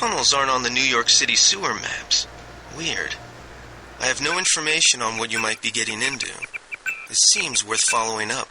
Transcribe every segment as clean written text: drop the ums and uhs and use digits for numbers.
tunnels aren't on the New York City sewer maps. Weird. I have no information on what you might be getting into. This seems worth following up.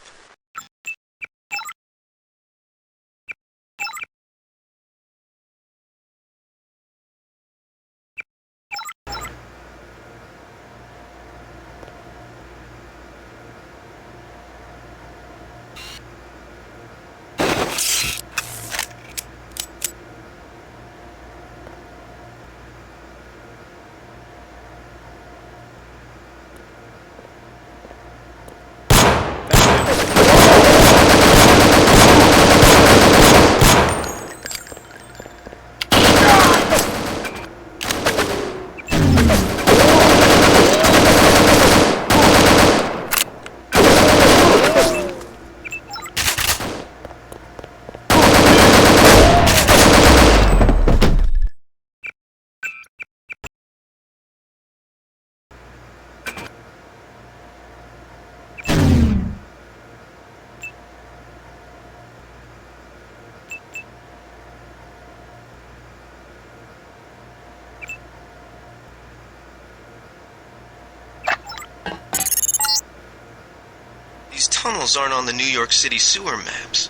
These tunnels aren't on the New York City sewer maps.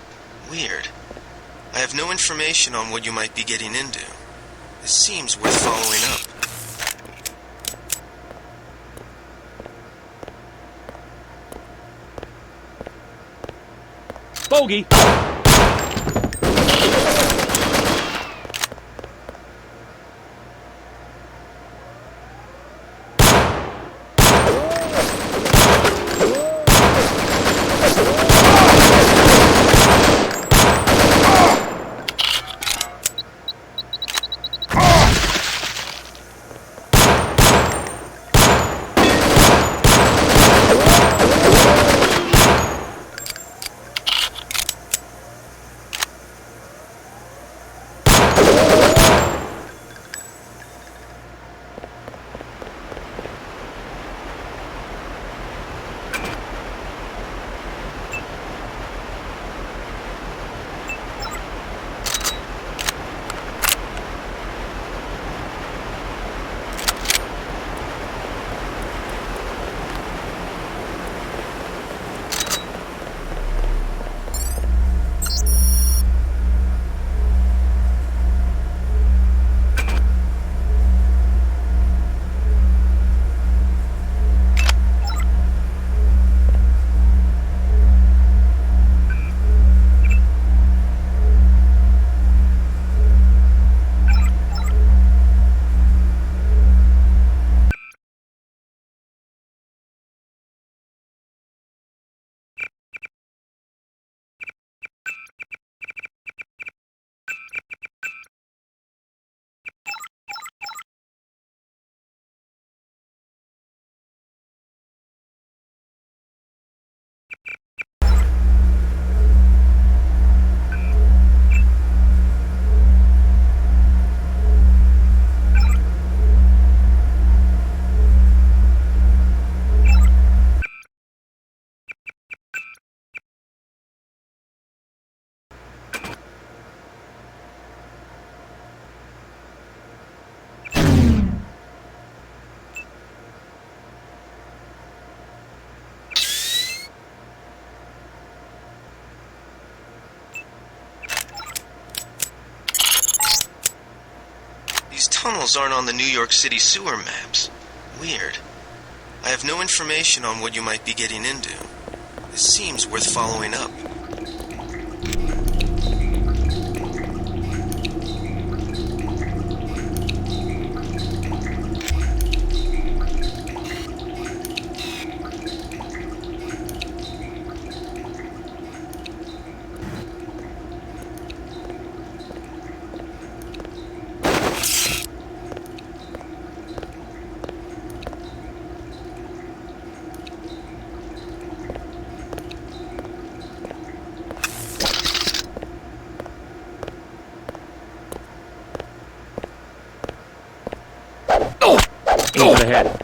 Weird. I have no information on what you might be getting into. This seems worth following up. Bogey! These tunnels aren't on the New York City sewer maps. Weird. I have no information on what you might be getting into. This seems worth following up. Over the head.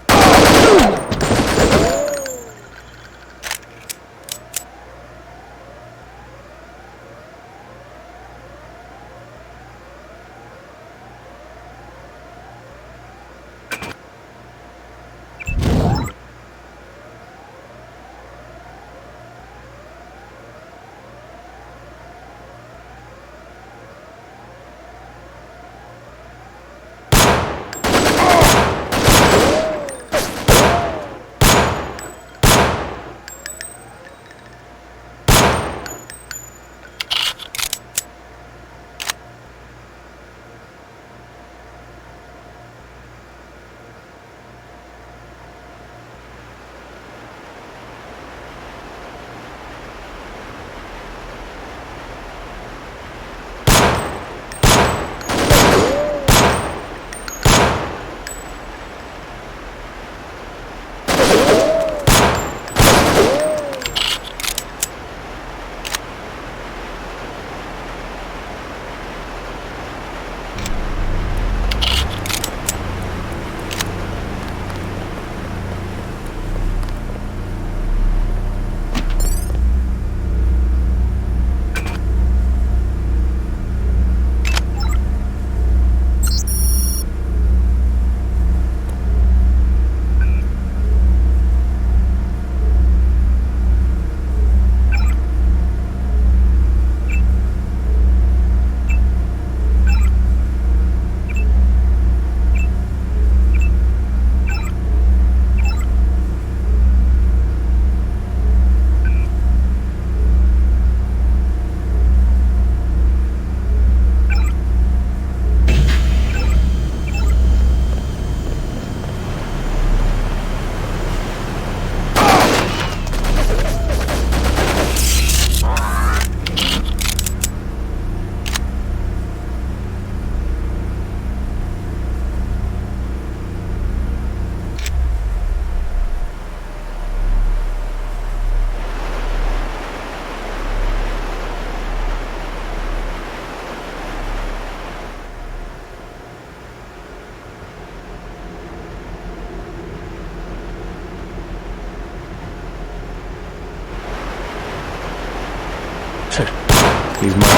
He's mine.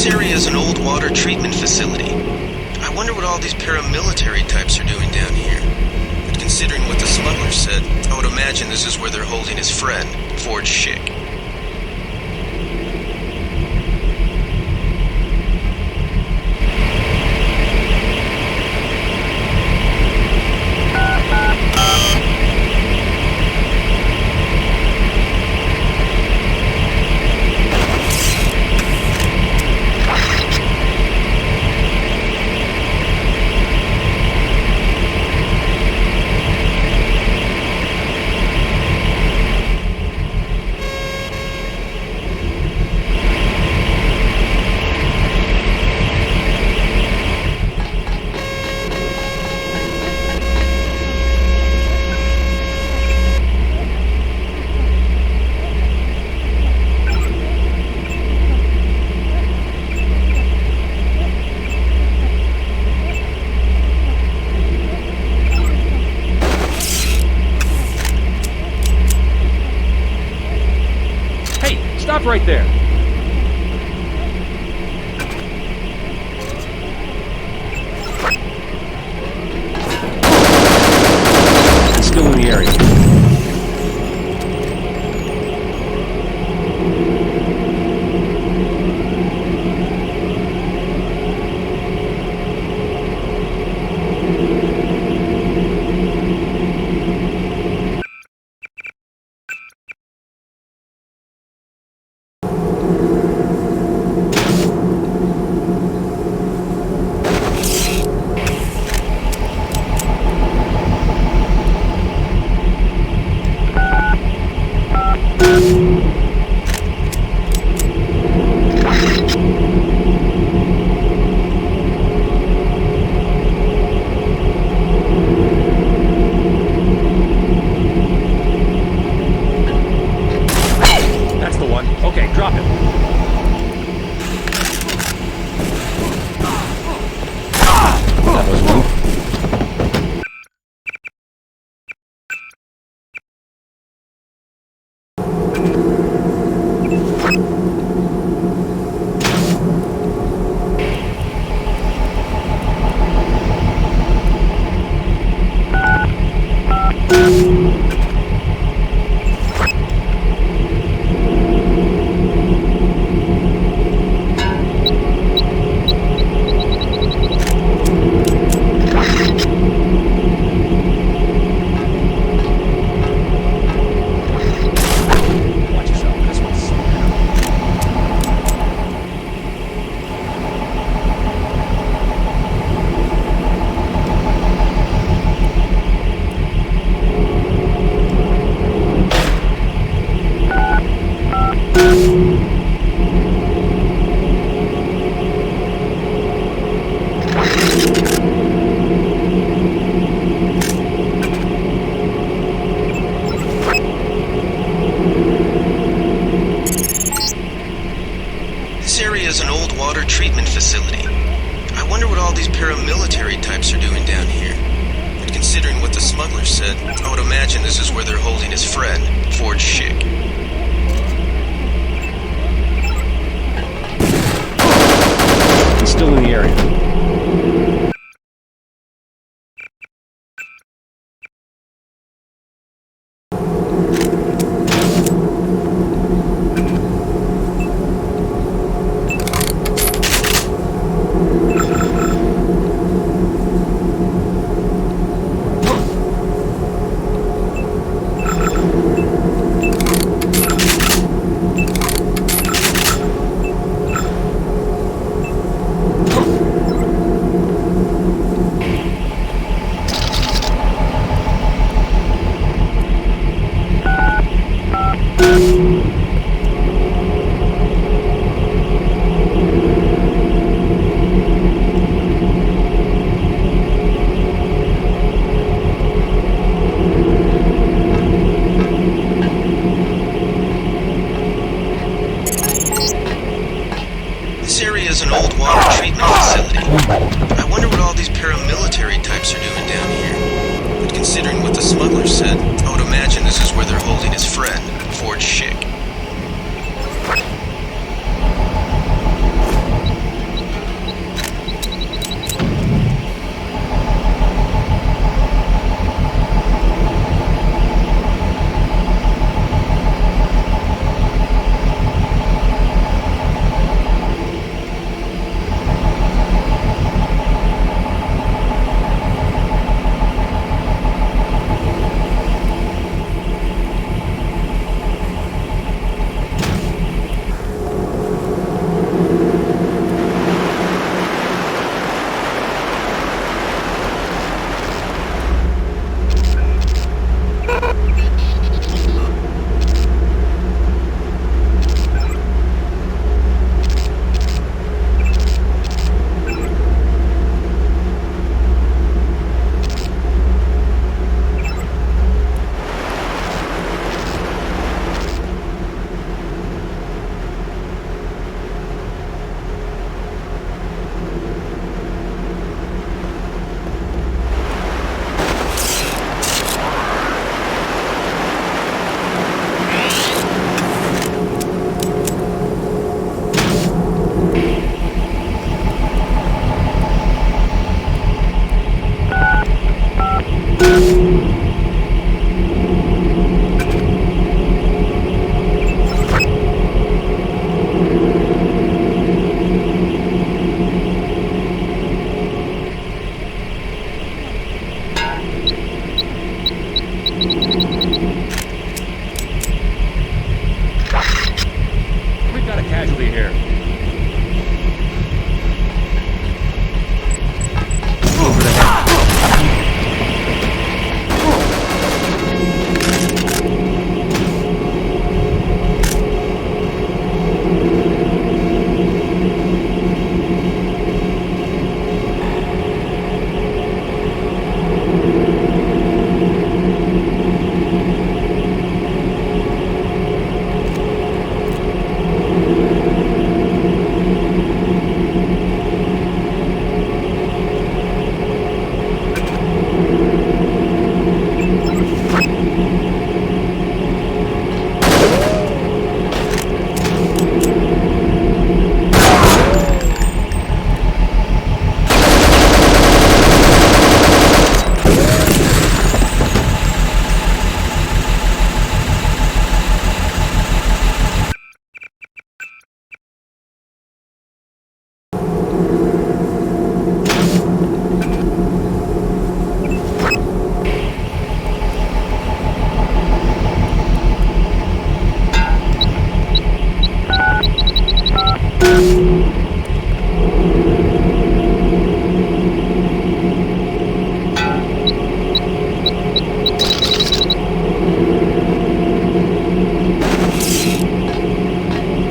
This area is an old water treatment facility. I wonder what all these paramilitary types are doing down here. But considering what the smuggler said, I would imagine this is where they're holding his friend, Forge Schick. Stop right there. Still in the area. water treatment facility. I wonder what all these paramilitary types are doing down here. And considering what the smuggler said, I would imagine this is where they're holding his friend, Ford Schick. He's still in the area. This area is an old water treatment facility. I wonder what all these paramilitary types are doing down here. But considering what the smuggler said, I would imagine this is where they're holding his friend, Ford Schick. We've got a casualty here. Over the head.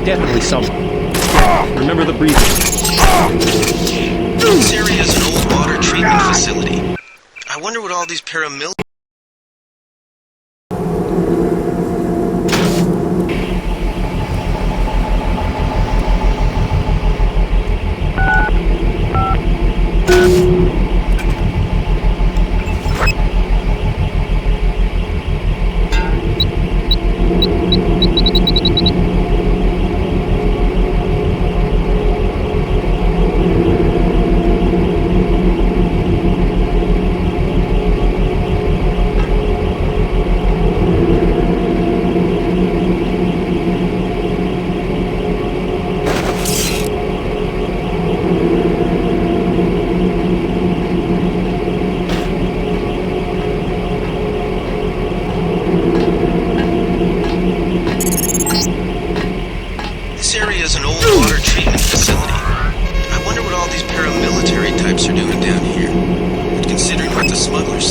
Definitely someone. Remember the breathing. This area is an old water treatment facility. I wonder what all these paramilitary...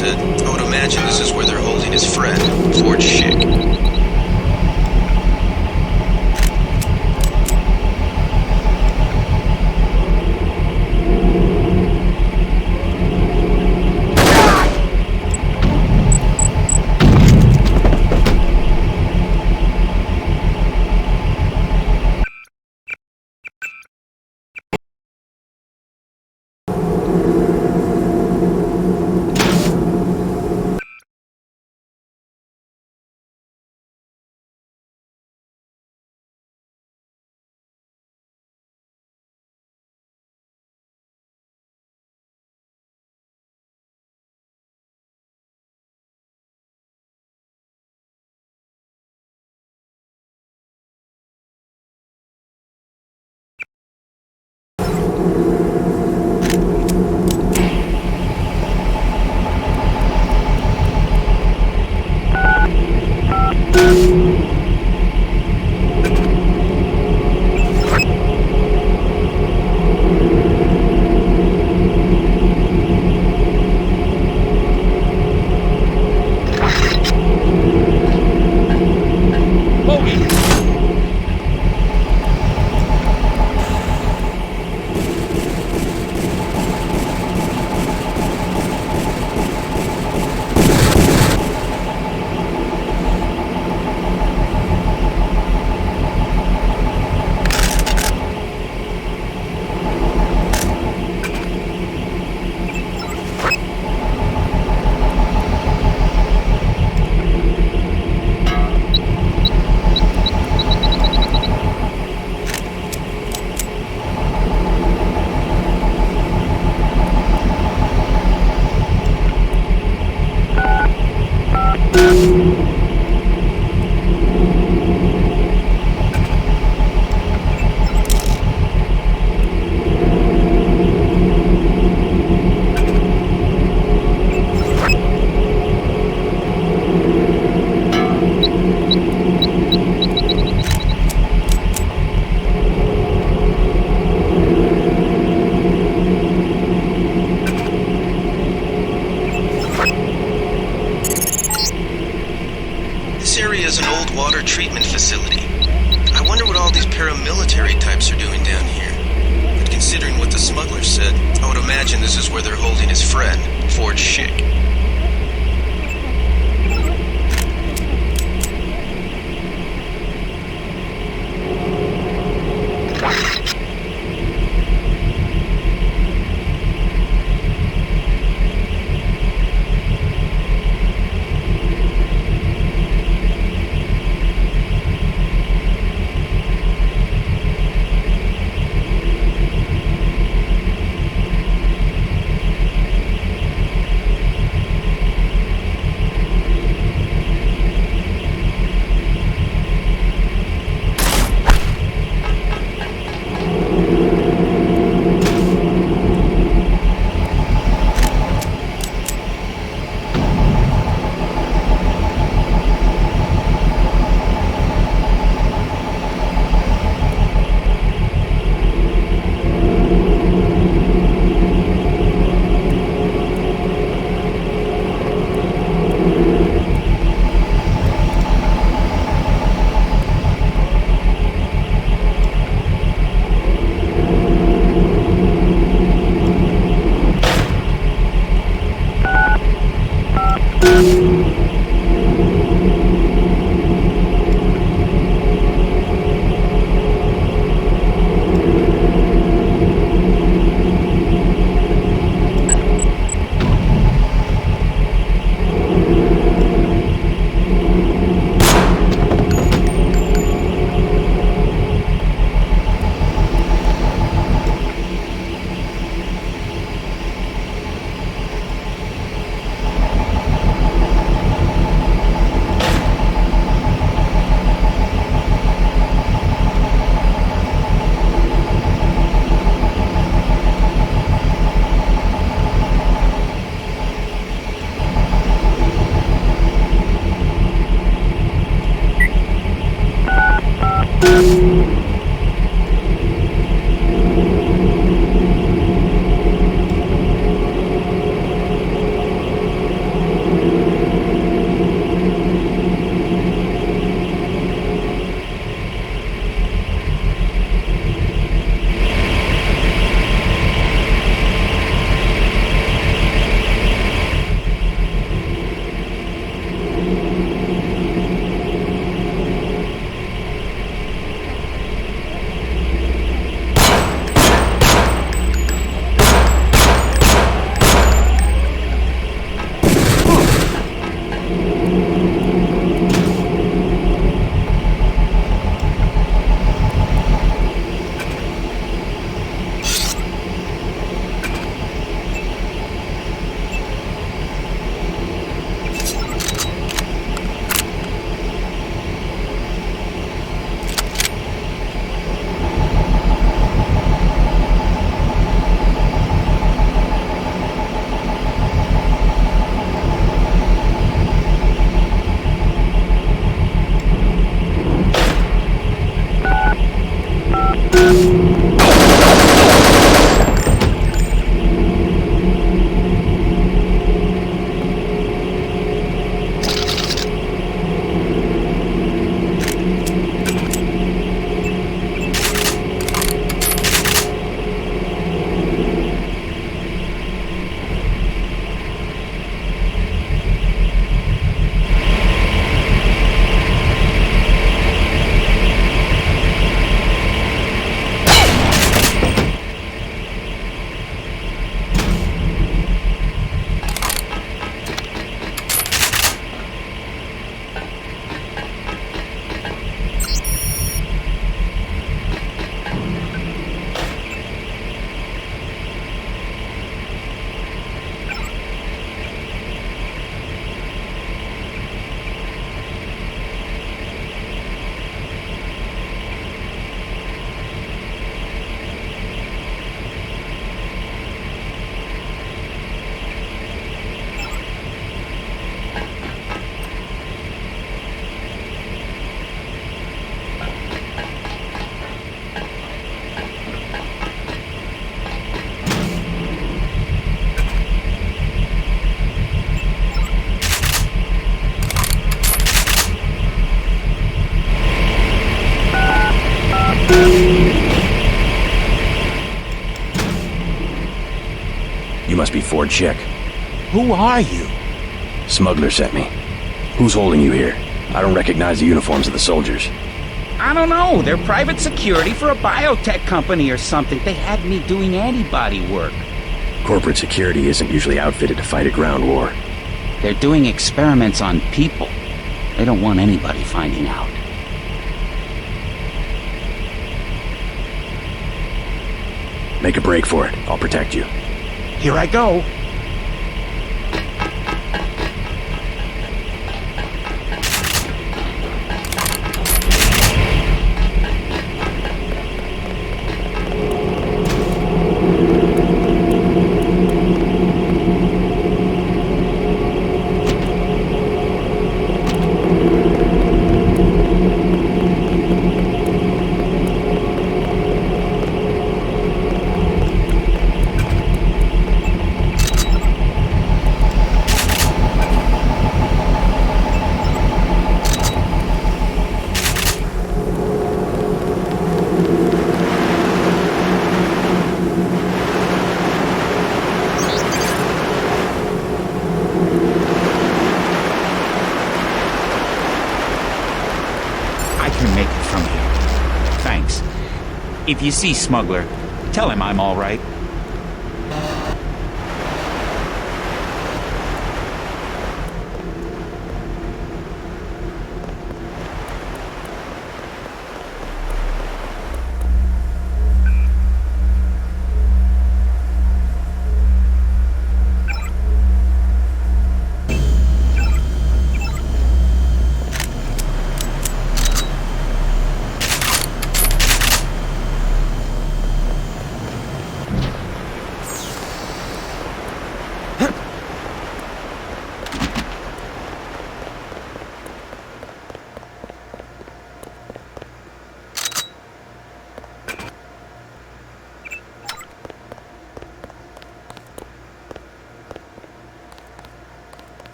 said, I would imagine this is where they're holding his friend, Ford Schick. This area is an old water treatment facility. I wonder what all these paramilitary types are doing down here. But considering what the smuggler said, I would imagine this is where they're holding his friend, Ford Schick. You must be Ford Chick. Who are you? Smuggler sent me. Who's holding you here? I don't recognize the uniforms of the soldiers. I don't know. They're private security for a biotech company or something. They had me doing antibody work. Corporate security isn't usually outfitted to fight a ground war. They're doing experiments on people. They don't want anybody finding out. Make a break for it. I'll protect you. Here I go. If you see Smuggler, tell him I'm all right.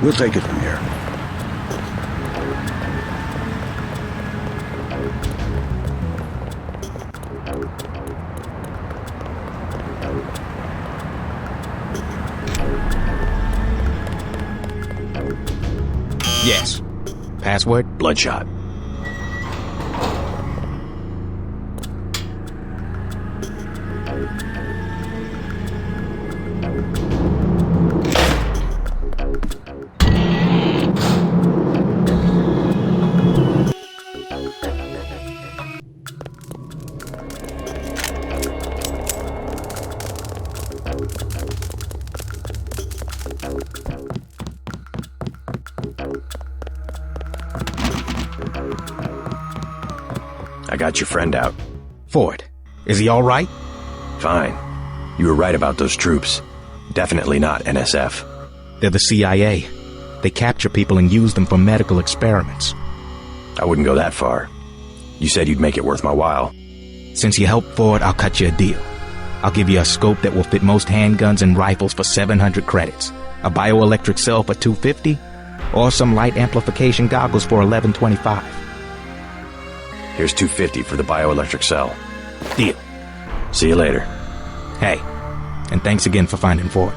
We'll take it from here. Yes. Password? Bloodshot. I got your friend out. Ford, is he all right? Fine. You were right about those troops. Definitely not NSF. They're the CIA. They capture people and use them for medical experiments. I wouldn't go that far. You said you'd make it worth my while. Since you helped Ford, I'll cut you a deal. I'll give you a scope that will fit most handguns and rifles for 700 credits, a bioelectric cell for 250, or some light amplification goggles for 1125. Here's 250 for the bioelectric cell. Deal. See you later. Hey, and thanks again for finding Ford.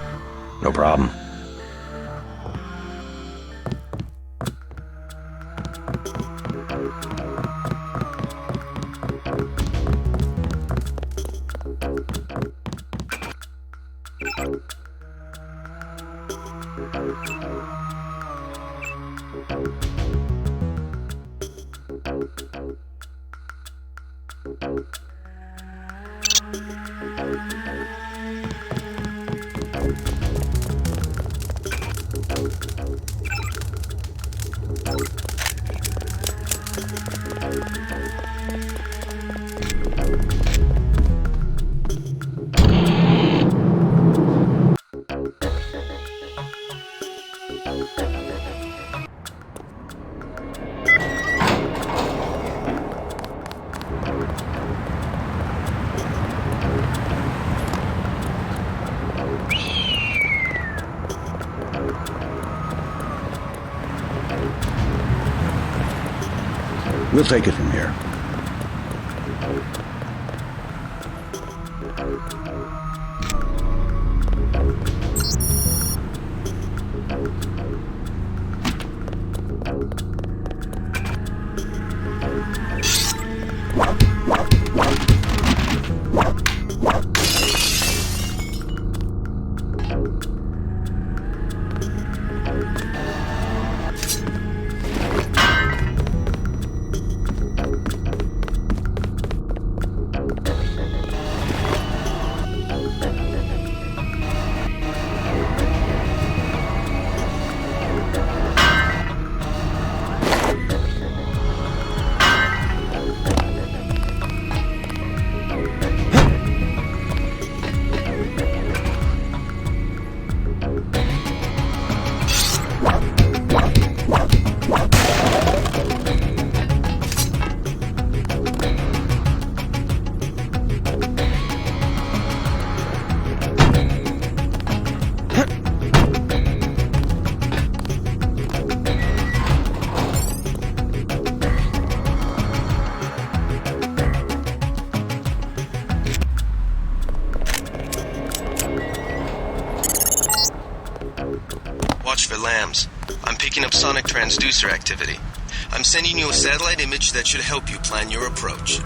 No problem. We'll take it from here. Watch for lambs. I'm picking up sonic transducer activity. I'm sending you a satellite image that should help you plan your approach.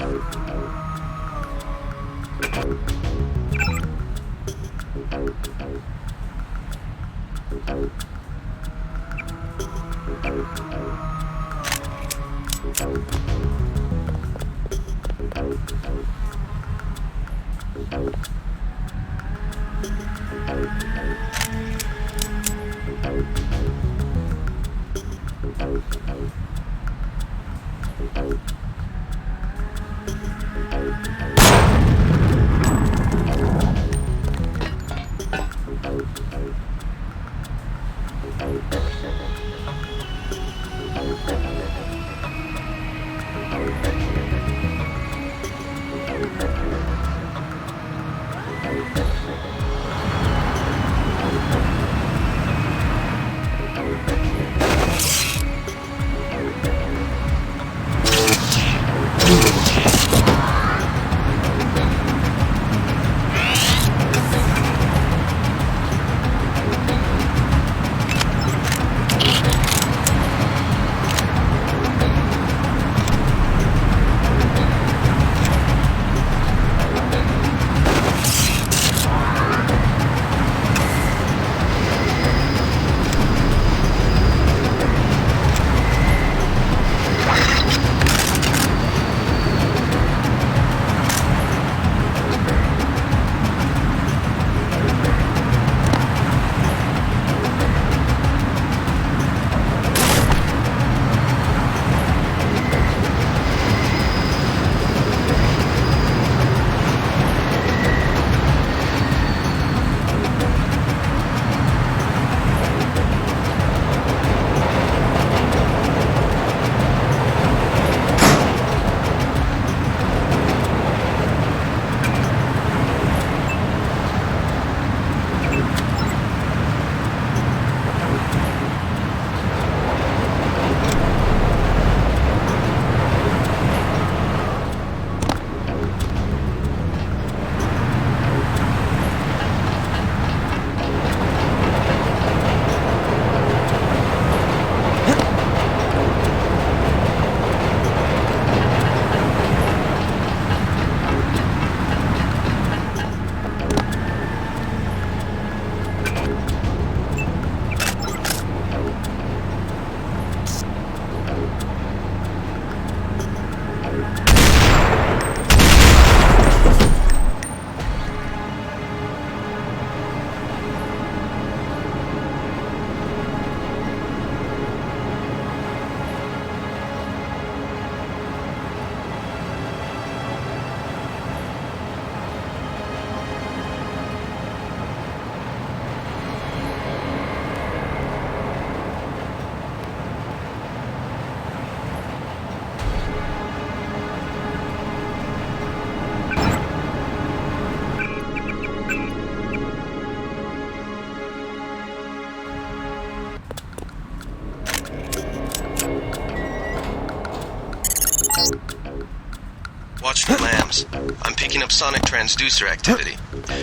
Watch for lambs. I'm picking up sonic transducer activity.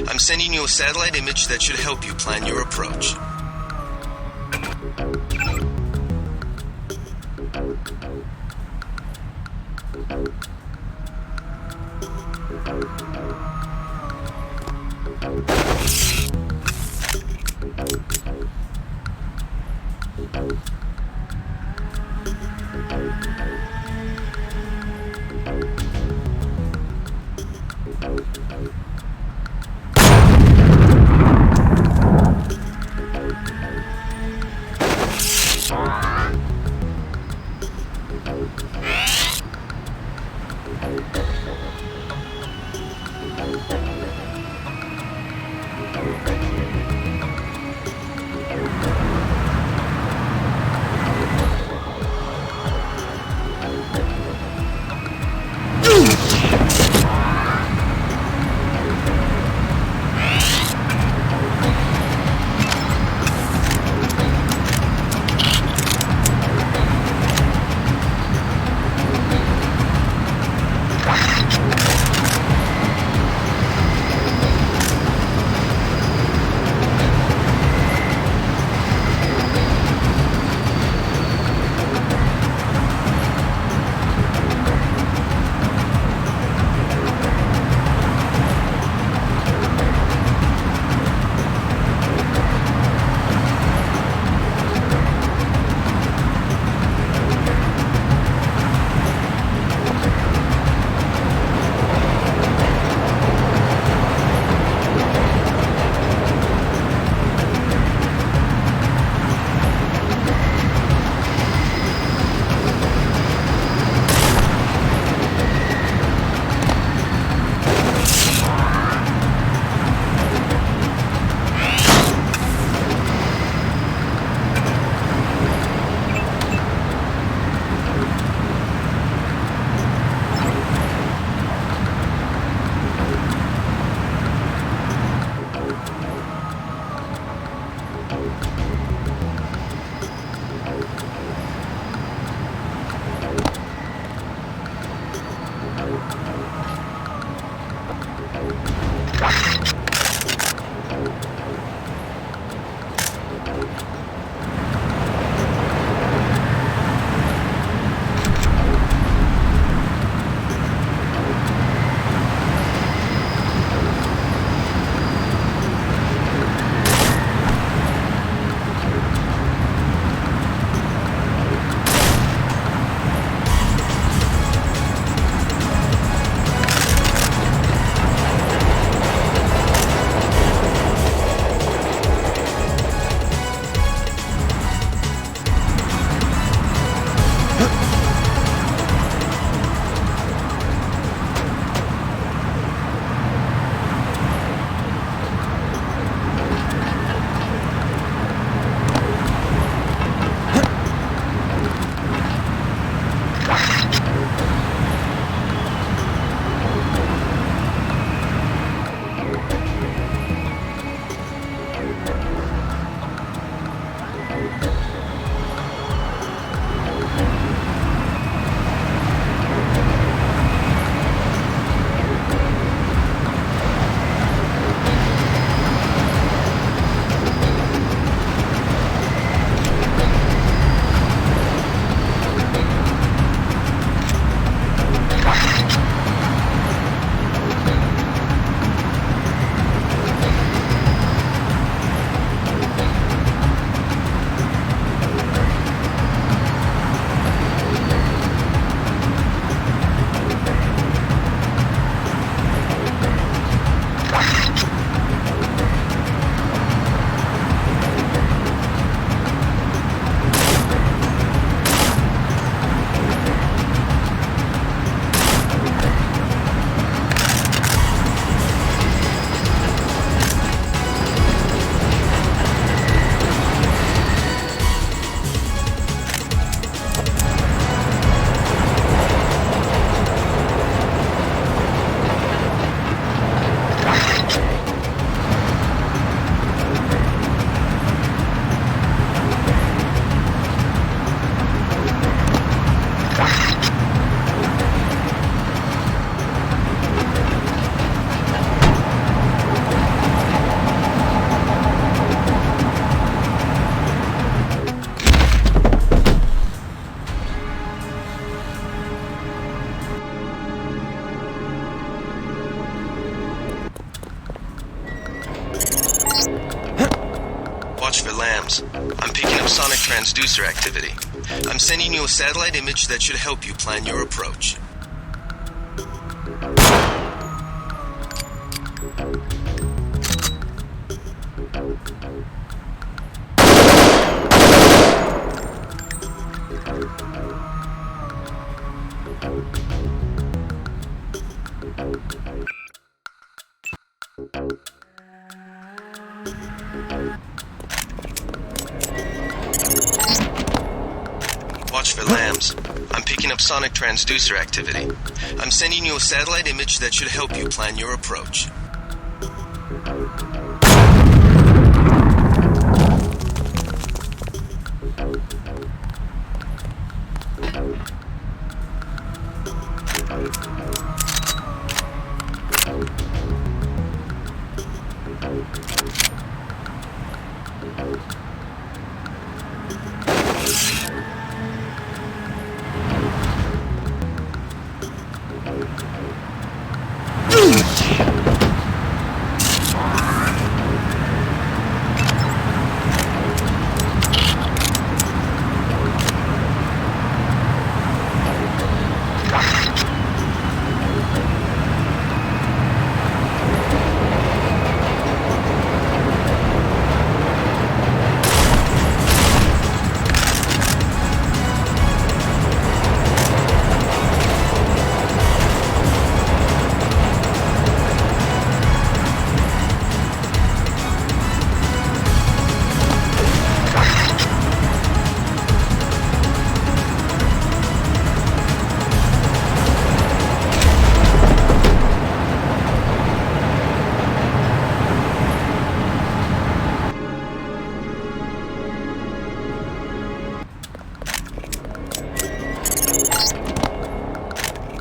I'm sending you a satellite image that should help you plan your approach. lambs. I'm picking up sonic transducer activity. I'm sending you a satellite image that should help you plan your approach. Watch for lambs. I'm picking up sonic transducer activity. I'm sending you a satellite image that should help you plan your approach.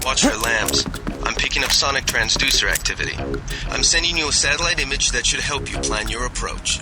Watch for lambs. I'm picking up sonic transducer activity. I'm sending you a satellite image that should help you plan your approach.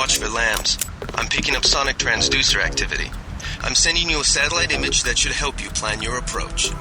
Watch for lambs. I'm picking up sonic transducer activity. I'm sending you a satellite image that should help you plan your approach.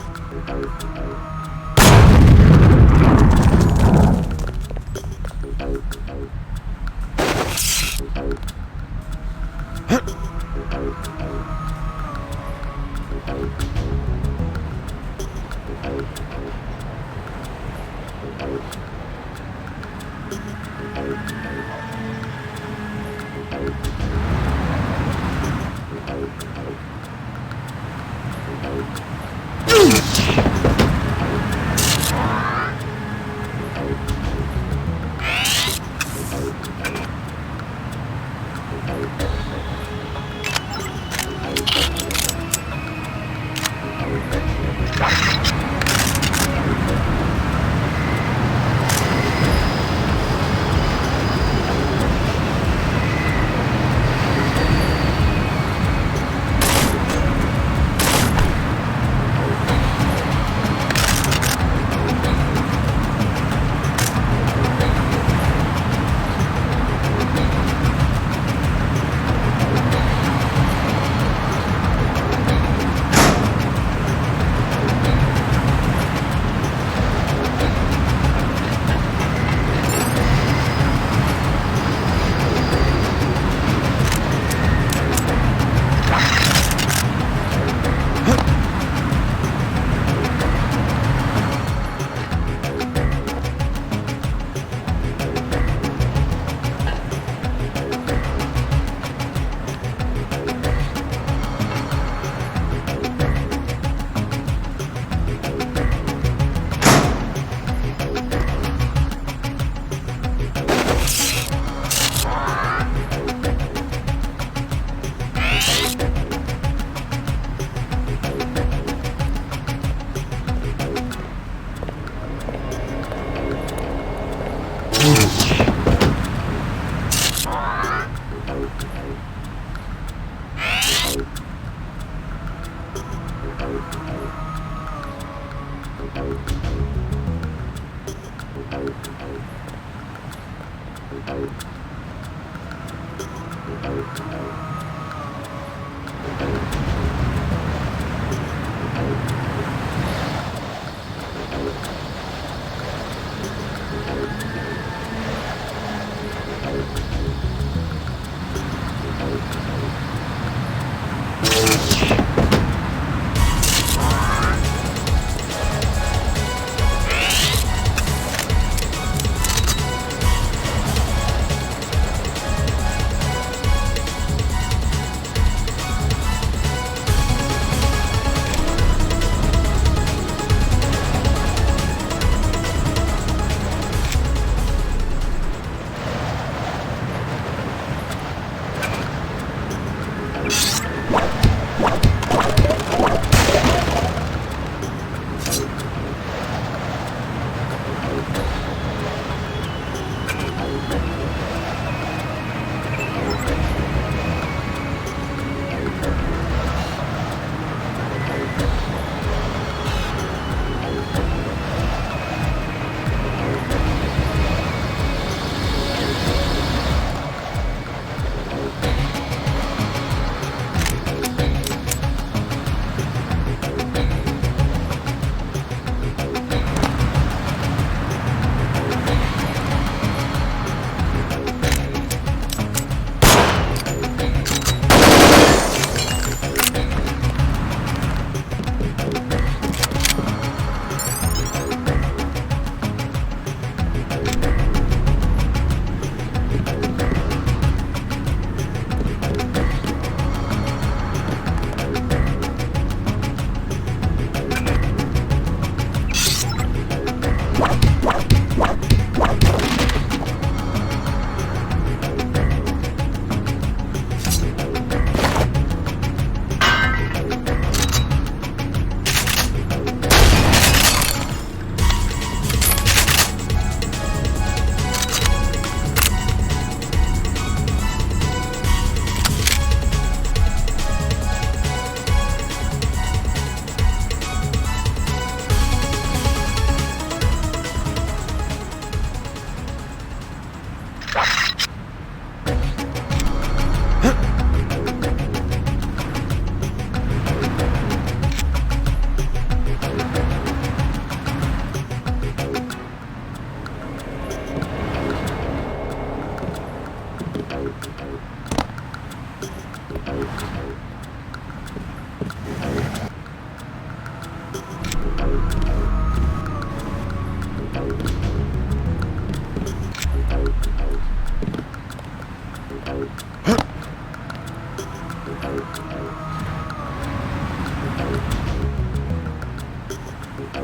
I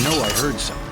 know I heard something.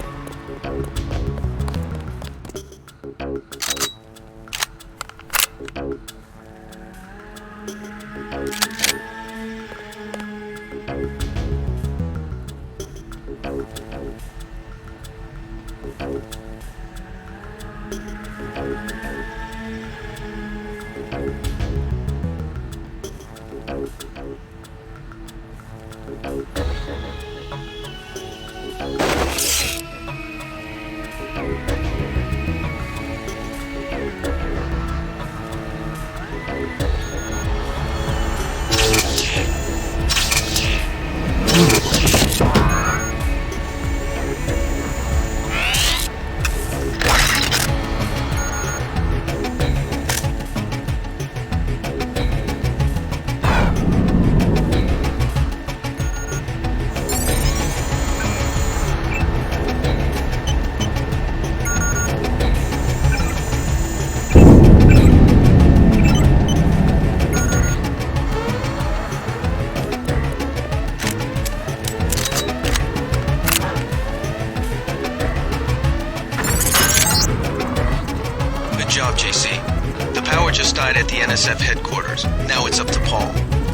At the NSF headquarters. Now it's up to Paul.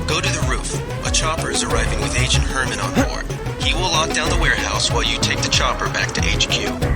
Go to the roof. A chopper is arriving with Agent Herman on board. He will lock down the warehouse while you take the chopper back to HQ.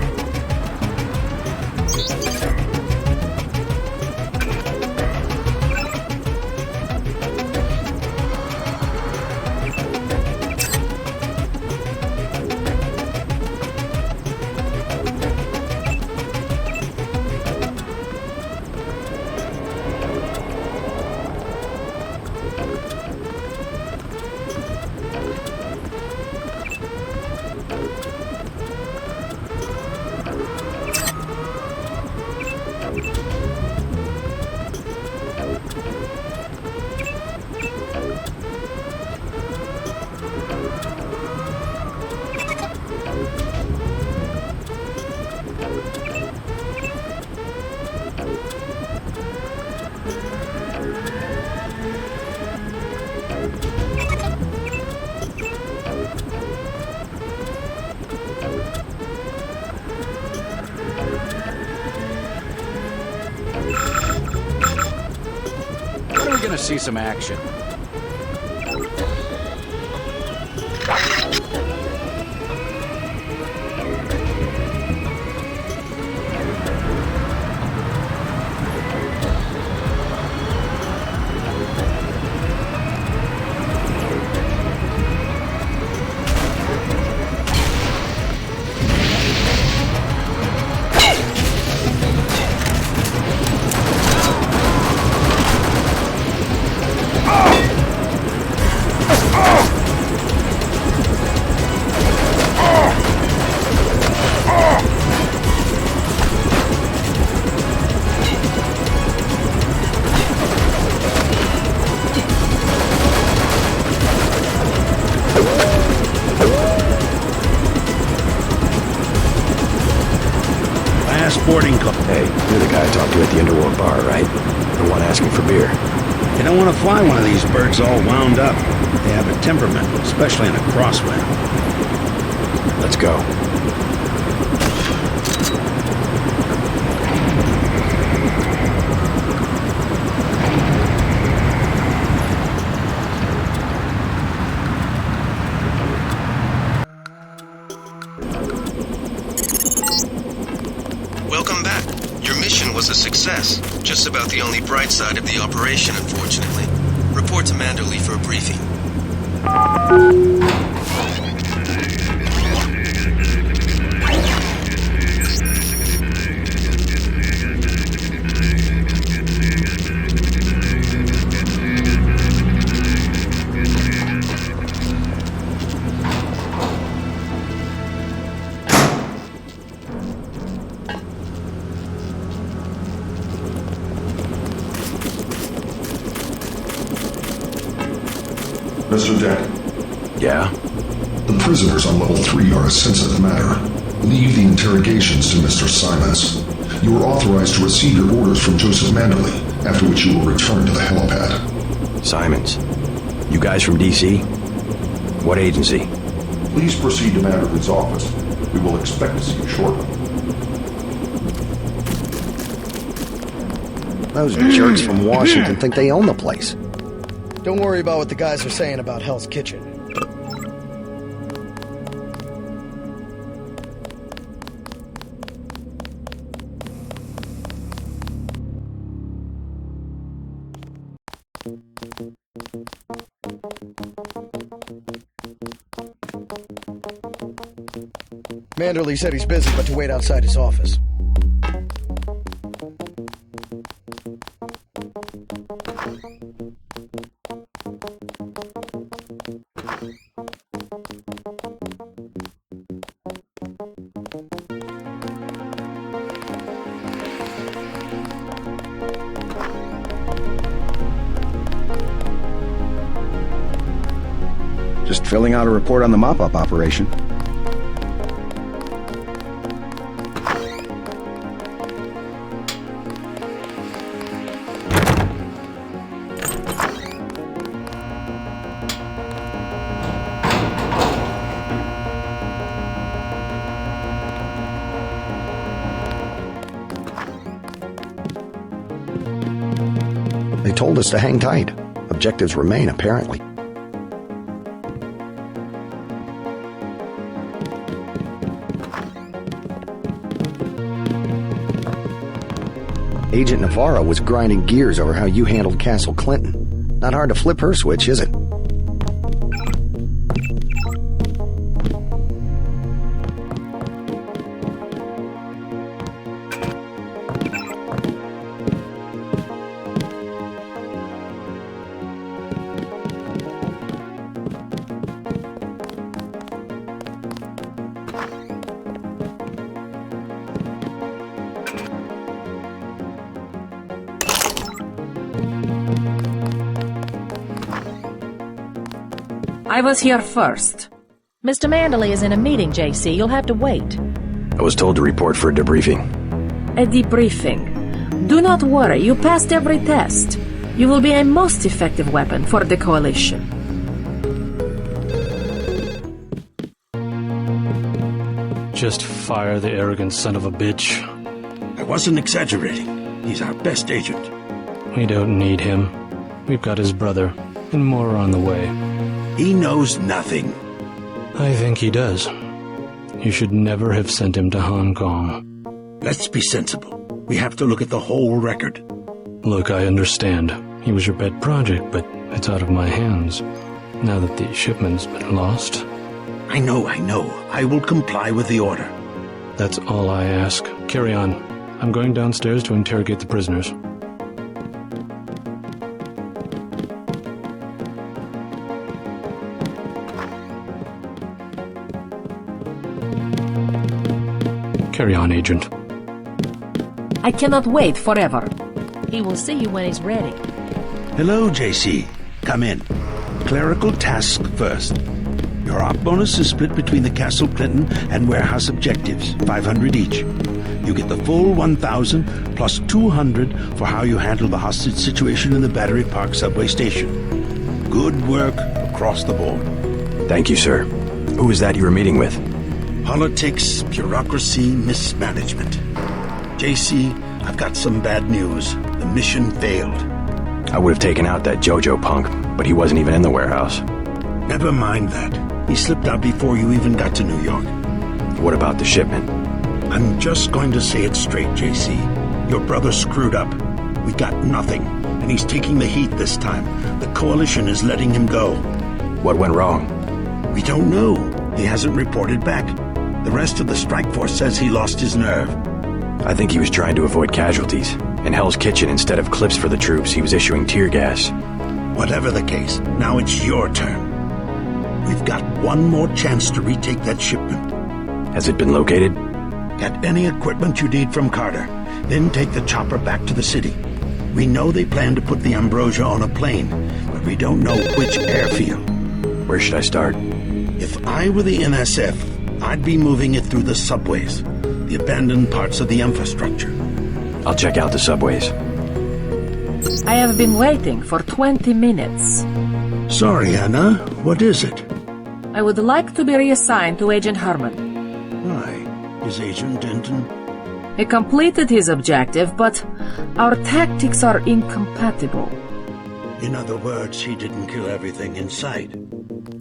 see some action. Hey, you're the guy I talked to at the Underworld bar, right? The one asking for beer. You don't want to fly one of these birds all wound up. They have a temperament, especially in a crosswind. Let's go. Welcome back. Your mission was a success. Just about the only bright side of the operation, unfortunately. Report to Manderley for a briefing. Mr. Dent, Yeah? the prisoners on level 3 are a sensitive matter. Leave the interrogations to Mr. Simons. You are authorized to receive your orders from Joseph Manderley, after which you will return to the helipad. Simons. You guys from DC? What agency? Please proceed to Manderley's office. We will expect to see you shortly. Those jerks from Washington think they own the place. Don't worry about what the guys are saying about Hell's Kitchen. Manderley said he's busy, but to wait outside his office. Just filling out a report on the mop-up operation. They told us to hang tight. Objectives remain, apparently. Agent Navarro was grinding gears over how you handled Castle Clinton. Not hard to flip her switch, is it? I was here first. Mr. Manderley is in a meeting, JC. You'll have to wait. I was told to report for a debriefing. A debriefing. Do not worry, you passed every test. You will be a most effective weapon for the Coalition. Just fire the arrogant son of a bitch. I wasn't exaggerating. He's our best agent. We don't need him. We've got his brother, and more are on the way. He knows nothing. I think he does. You should never have sent him to Hong Kong. Let's be sensible. We have to look at the whole record. Look, I understand. He was your pet project, but it's out of my hands. Now that the shipment's been lost. I know. I will comply with the order. That's all I ask. Carry on. I'm going downstairs to interrogate the prisoners. Carry on, Agent. I cannot wait forever. He will see you when he's ready. Hello, JC. Come in. Clerical task first. Your op bonus is split between the Castle Clinton and warehouse objectives, 500 each. You get the full 1,000 plus 200 for how you handle the hostage situation in the Battery Park subway station. Good work across the board. Thank you, sir. Who is that you were meeting with? Politics, bureaucracy, mismanagement. JC, I've got some bad news. The mission failed. I would have taken out that Jojo punk, but he wasn't even in the warehouse. Never mind that. He slipped out before you even got to New York. What about the shipment? I'm just going to say it straight, JC. Your brother screwed up. We got nothing, and he's taking the heat this time. The Coalition is letting him go. What went wrong? We don't know. He hasn't reported back. The rest of the strike force says he lost his nerve. I think he was trying to avoid casualties. In Hell's Kitchen, instead of clips for the troops, he was issuing tear gas. Whatever the case, now it's your turn. We've got one more chance to retake that shipment. Has it been located? Get any equipment you need from Carter, then take the chopper back to the city. We know they plan to put the Ambrosia on a plane, but we don't know which airfield. Where should I start? If I were the NSF, I'd be moving it through the subways, the abandoned parts of the infrastructure. I'll check out the subways. I have been waiting for 20 minutes. Sorry, Anna. What is it? I would like to be reassigned to Agent Harmon. Why? Is Agent Denton? He completed his objective, but our tactics are incompatible. In other words, he didn't kill everything in sight.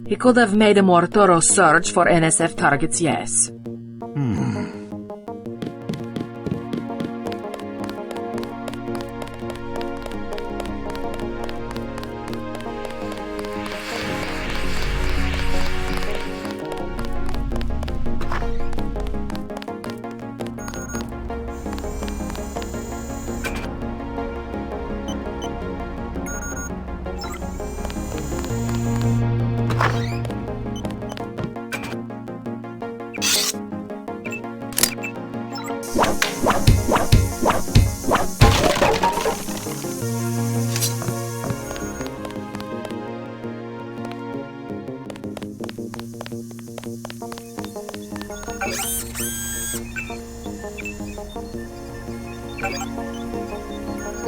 He could have made a more thorough search for NSF targets, yes.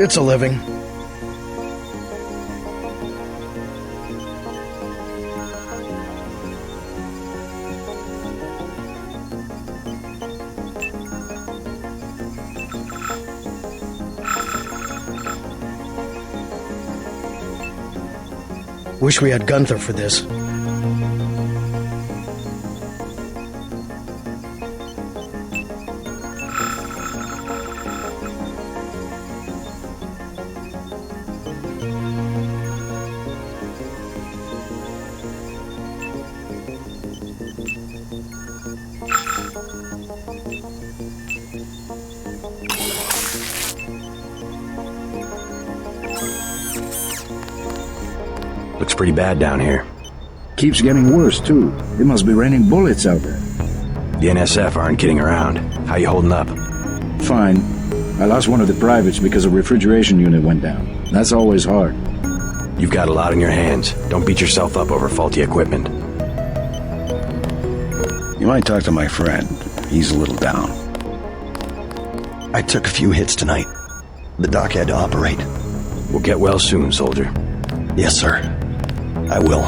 It's a living. Wish we had Gunther for this. Looks pretty bad down here. Keeps getting worse, too. It must be raining bullets out there. The NSF aren't kidding around. How you holding up? Fine. I lost one of the privates because a refrigeration unit went down. That's always hard. You've got a lot on your hands. Don't beat yourself up over faulty equipment. You might talk to my friend. He's a little down. I took a few hits tonight. The doc had to operate. We'll get well soon, soldier. Yes, sir. I will.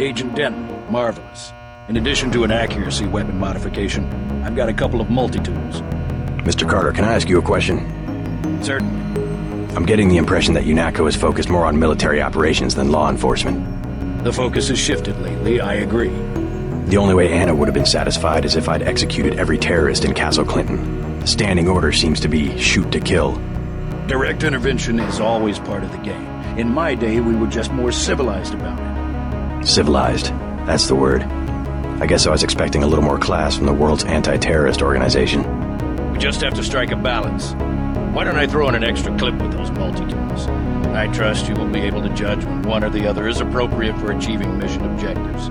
Agent Denton, marvelous. In addition to an accuracy weapon modification, I've got a couple of multi-tools. Mr. Carter, can I ask you a question? Certainly. I'm getting the impression that UNATCO is focused more on military operations than law enforcement. The focus has shifted lately, I agree. The only way Anna would have been satisfied is if I'd executed every terrorist in Castle Clinton. The standing order seems to be shoot to kill. Direct intervention is always part of the game. In my day, we were just more civilized about it. Civilized. That's the word. I guess I was expecting a little more class from the world's anti-terrorist organization. We just have to strike a balance. Why don't I throw in an extra clip with those multi-tools? I trust you will be able to judge when one or the other is appropriate for achieving mission objectives.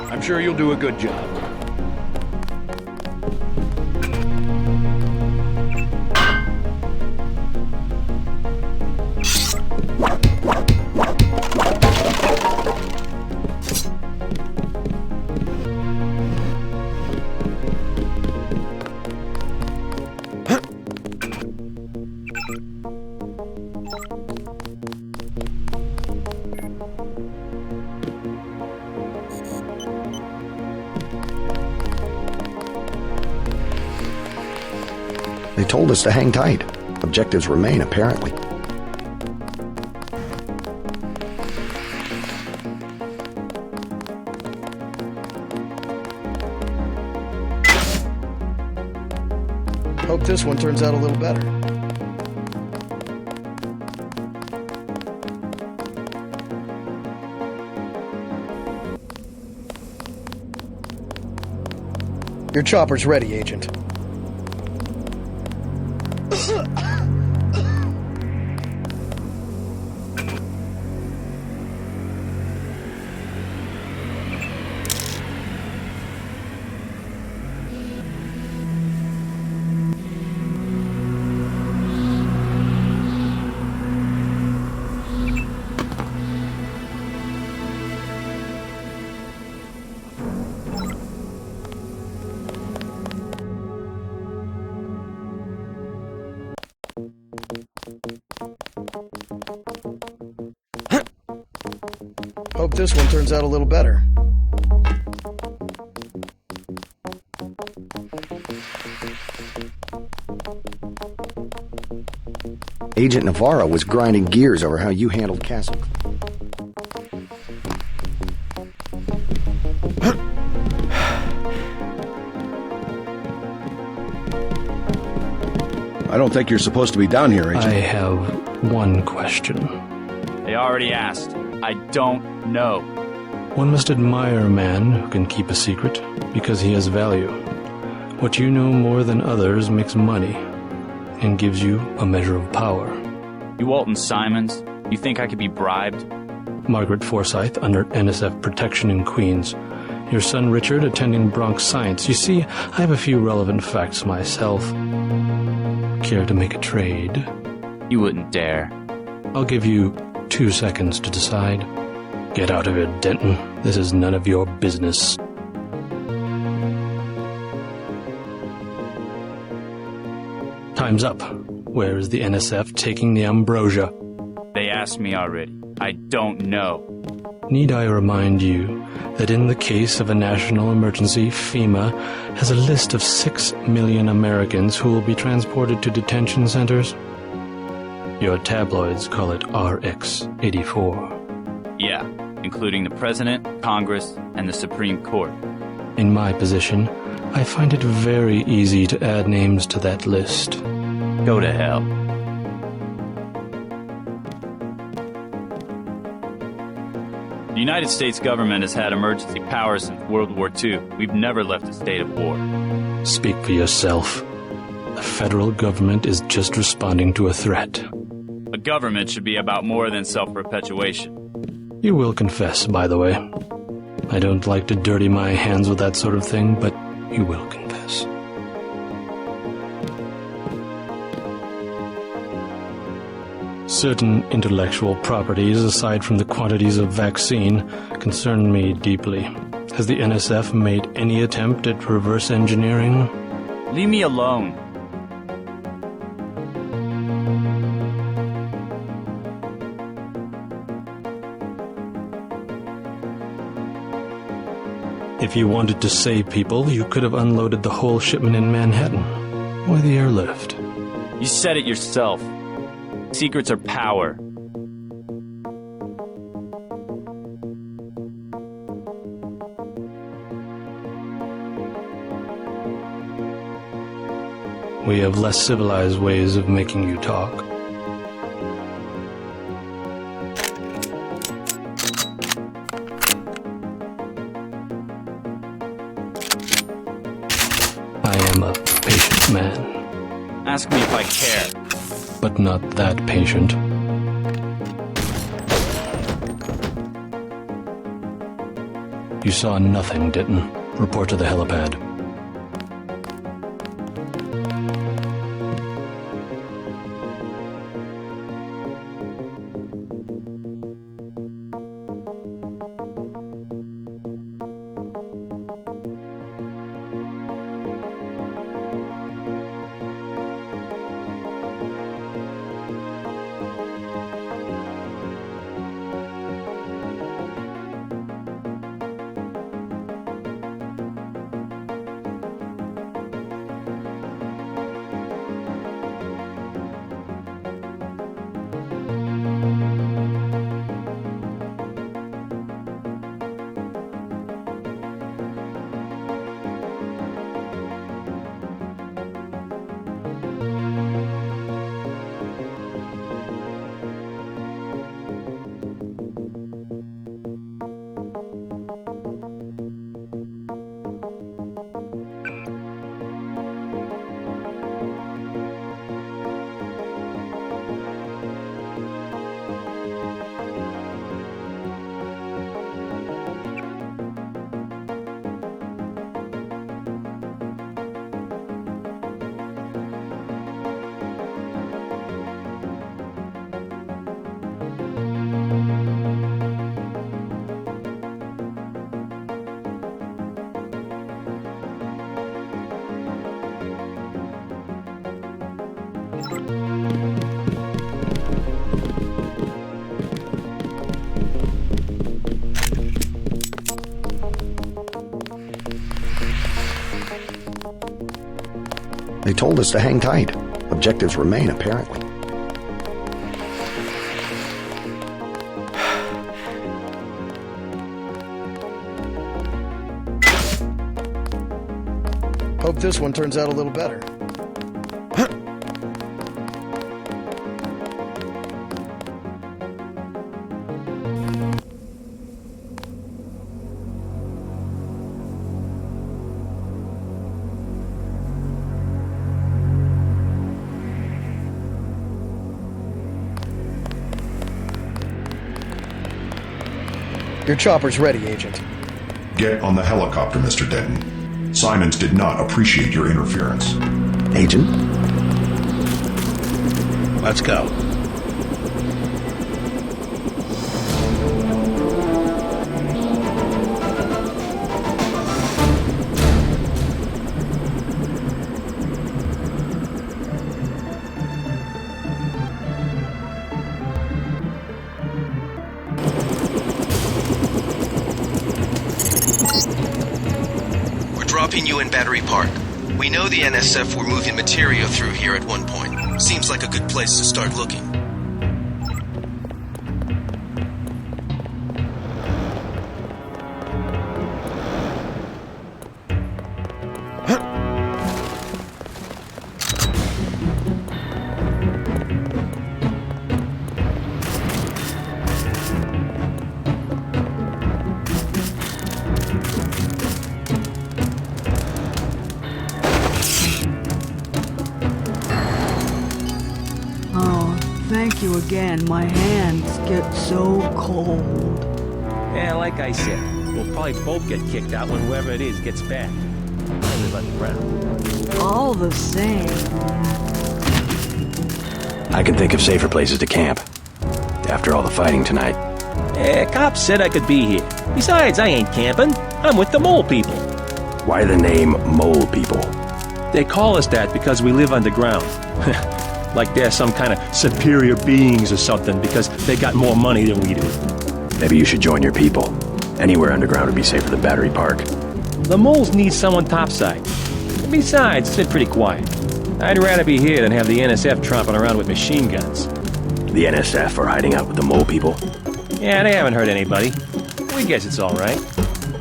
I'm sure you'll do a good job. They told us to hang tight. Objectives remain, apparently. Hope this one turns out a little better. Your chopper's ready, Agent. Hope this one turns out a little better. Agent Navarro was grinding gears over how you handled Castle. I don't think you're supposed to be down here, Agent. I have one question. They already asked. I don't know. One must admire a man who can keep a secret because he has value. What you know more than others makes money and gives you a measure of power. You Walton Simons? You think I could be bribed? Margaret Forsyth under NSF protection in Queens. Your son Richard attending Bronx Science. You see, I have a few relevant facts myself. Care to make a trade? You wouldn't dare. I'll give you 2 seconds to decide. Get out of here, Denton. This is none of your business. Time's up. Where is the NSF taking the ambrosia? They asked me already. I don't know. Need I remind you that in the case of a national emergency, FEMA has a list of 6 million Americans who will be transported to detention centers? Your tabloids call it RX-84. Yeah, including the President, Congress, and the Supreme Court. In my position, I find it very easy to add names to that list. Go to hell. The United States government has had emergency powers since World War II. We've never left a state of war. Speak for yourself. The federal government is just responding to a threat. A government should be about more than self-perpetuation. You will confess, by the way. I don't like to dirty my hands with that sort of thing, but you will confess. Certain intellectual properties, aside from the quantities of vaccine, concern me deeply. Has the NSF made any attempt at reverse engineering? Leave me alone. If you wanted to save people, you could have unloaded the whole shipment in Manhattan. Why the airlift? You said it yourself. Secrets are power. We have less civilized ways of making you talk. I am a patient man. Ask me if I care. But not that patient. You saw nothing, Ditton. Report to the helipad. They told us to hang tight. Objectives remain, apparently. Hope this one turns out a little better. Your chopper's ready, Agent. Get on the helicopter, Mr. Denton. Simons did not appreciate your interference. Agent? Let's go. Dropping you in Battery Park. We know the NSF were moving material through here at one point. Seems like a good place to start looking. Thank you again. My hands get so cold. Yeah, like I said, we'll probably both get kicked out when whoever it is gets back. I live underground. All the same. I can think of safer places to camp. After all the fighting tonight. Cops said I could be here. Besides, I ain't camping. I'm with the mole people. Why the name Mole People? They call us that because we live underground. Like they're some kind of superior beings or something because they got more money than we do. Maybe you should join your people. Anywhere underground would be safer than Battery Park. The moles need someone topside. Besides, it's been pretty quiet. I'd rather be here than have the NSF tromping around with machine guns. The NSF are hiding out with the Mole People? Yeah, they haven't hurt anybody. We guess it's all right.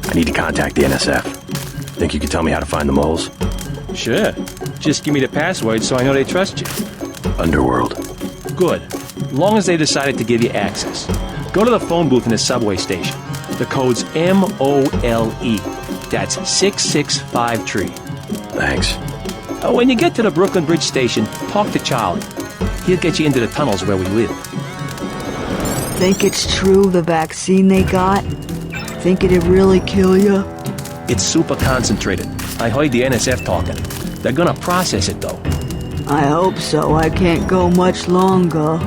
I need to contact the NSF. Think you can tell me how to find the moles? Sure. Just give me the password so I know they trust you. Underworld. Good. Long as they decided to give you access. Go to the phone booth in the subway station. The code's MOLE. That's 6653. Thanks. When you get to the Brooklyn Bridge station, talk to Charlie. He'll get you into the tunnels where we live. Think it's true, the vaccine they got? Think it'd really kill you? It's super concentrated. I heard the NSF talking. They're gonna process it, though. I hope so. I can't go much longer.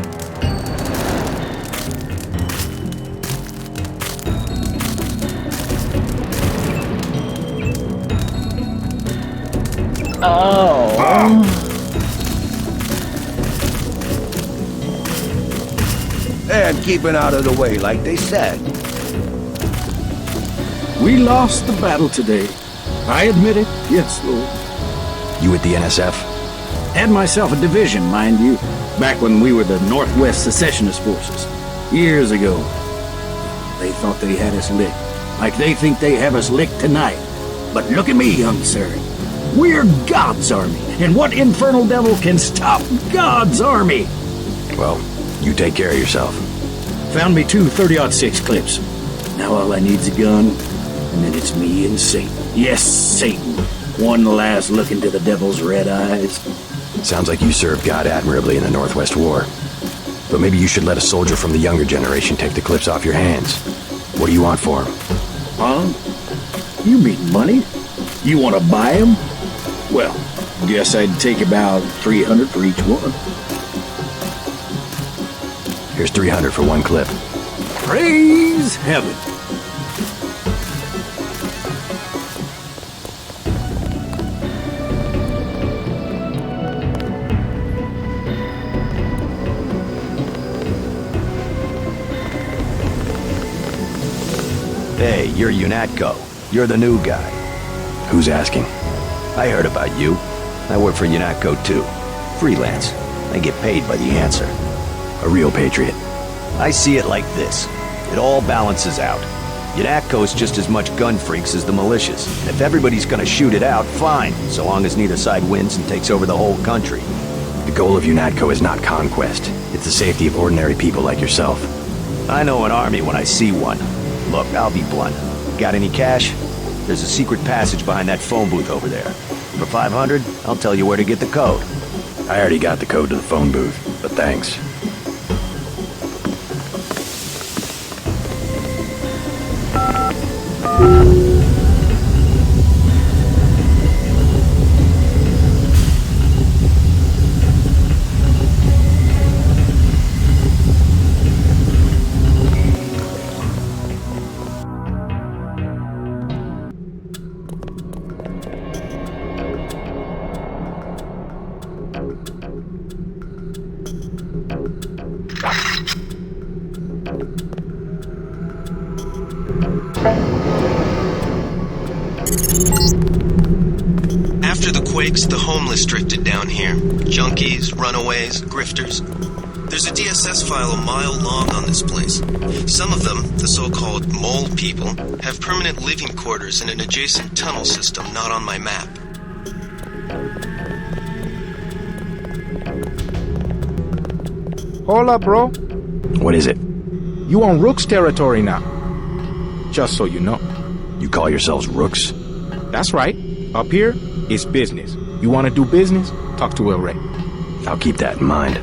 And keeping out of the way, like they said. We lost the battle today. I admit it. Yes, Lord. You with the NSF? Had myself a division, mind you, back when we were the Northwest Secessionist Forces. Years ago. They thought they had us licked. Like they think they have us licked tonight. But look at me, young sir. We're God's army. And what infernal devil can stop God's army? Well, you take care of yourself. Found me 2 30-06 clips. Now all I need's a gun, and then it's me and Satan. Yes, Satan. One last look into the devil's red eyes. Sounds like you served God admirably in the Northwest War. But maybe you should let a soldier from the younger generation take the clips off your hands. What do you want for him? Huh? You mean money? You want to buy them? Well, guess I'd take about 300 for each one. Here's 300 for one clip. Praise heaven. Hey, you're UNATCO. You're the new guy. Who's asking? I heard about you. I work for UNATCO too. Freelance. I get paid by the answer. A real patriot. I see it like this. It all balances out. UNATCO's just as much gun freaks as the militias. And if everybody's gonna shoot it out, fine, so long as neither side wins and takes over the whole country. The goal of UNATCO is not conquest. It's the safety of ordinary people like yourself. I know an army when I see one. Look, I'll be blunt. Got any cash? There's a secret passage behind that phone booth over there. For 500, I'll tell you where to get the code. I already got the code to the phone booth, but thanks. After the quakes, the homeless drifted down here. Junkies, runaways, grifters. There's a DSS file a mile long on this place. Some of them, the so-called mole people, have permanent living quarters in an adjacent tunnel system not on my map. Hold up, bro. What is it? You on Rook's territory now. Just so you know. You call yourselves Rooks? That's right. Up here, it's business. You want to do business? Talk to El Rey. I'll keep that in mind.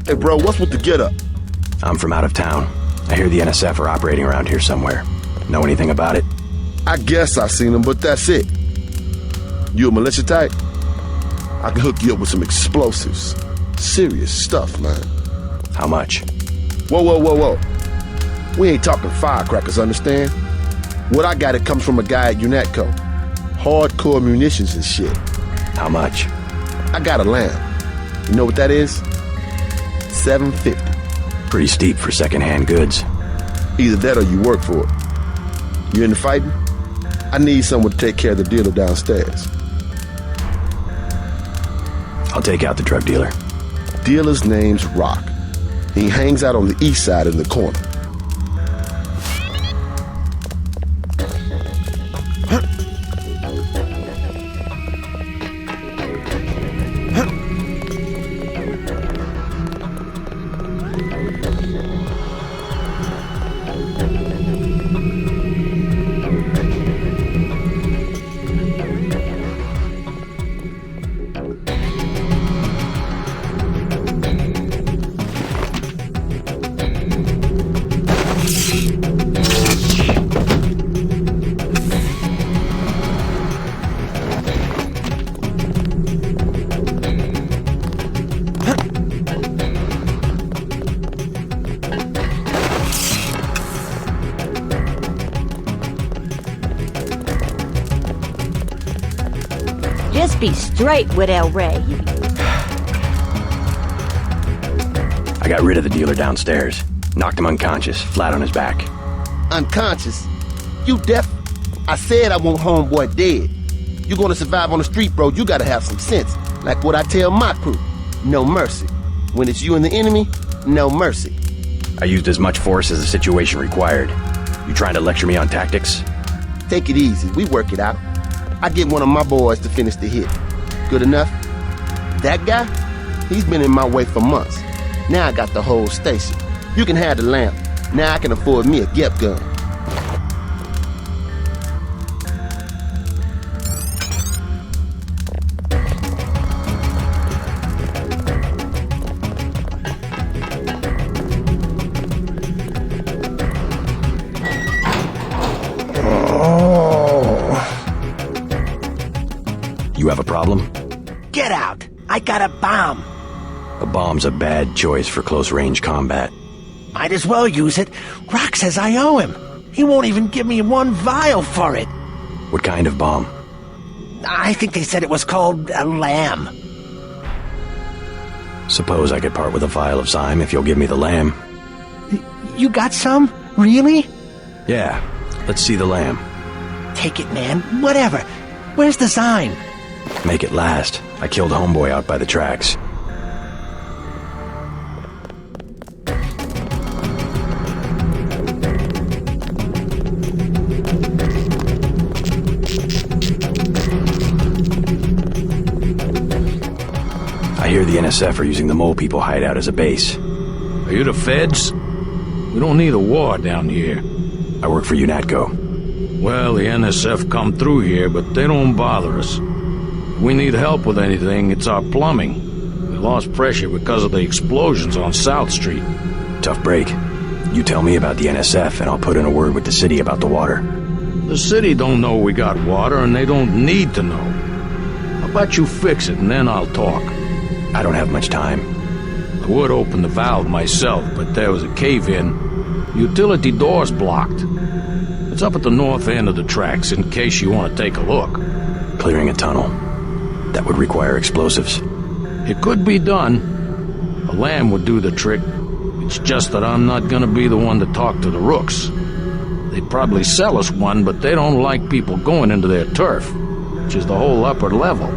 Hey, bro, what's with the get-up? I'm from out of town. I hear the NSF are operating around here somewhere. Know anything about it? I guess I seen them, but that's it. You a militia type? I can hook you up with some explosives. Serious stuff, man. How much? Whoa. We ain't talking firecrackers, understand? What I got, it comes from a guy at UNATCO. Hardcore munitions and shit. How much? I got a lamb. You know what that is? $750. Pretty steep for secondhand goods. Either that or you work for it. You into fighting? I need someone to take care of the dealer downstairs. I'll take out the drug dealer. Dealer's name's Rock. He hangs out on the east side in the corner. Just be straight with El Rey. I got rid of the dealer downstairs. Knocked him unconscious, flat on his back. Unconscious? You deaf? I said I want homeboy dead. You gonna survive on the street, bro, you gotta have some sense. Like what I tell my crew. No mercy. When it's you and the enemy, no mercy. I used as much force as the situation required. You trying to lecture me on tactics? Take it easy, we work it out. I get one of my boys to finish the hit. Good enough? That guy? He's been in my way for months. Now I got the whole station. You can have the lamp. Now I can afford me a Gep gun. You have a problem? Get out! I got a bomb! A bomb's a bad choice for close-range combat. Might as well use it. Rock says I owe him. He won't even give me one vial for it. What kind of bomb? I think they said it was called a lamb. Suppose I could part with a vial of Zyme if you'll give me the lamb. You got some? Really? Yeah, let's see the lamb. Take it, man. Whatever. Where's the Zyme? Make it last. I killed homeboy out by the tracks. I hear the NSF are using the Mole People hideout as a base. Are you the feds? We don't need a war down here. I work for UNATCO. Well, the NSF come through here, but they don't bother us. If we need help with anything, it's our plumbing. We lost pressure because of the explosions on South Street. Tough break. You tell me about the NSF, and I'll put in a word with the city about the water. The city don't know we got water, and they don't need to know. How about you fix it, and then I'll talk? I don't have much time. I would open the valve myself, but there was a cave-in. Utility door's blocked. It's up at the north end of the tracks, in case you want to take a look. Clearing a tunnel. That would require explosives. It could be done. A lamb would do the trick. It's just that I'm not gonna be the one to talk to the rooks. They'd probably sell us one, but they don't like people going into their turf, which is the whole upper level.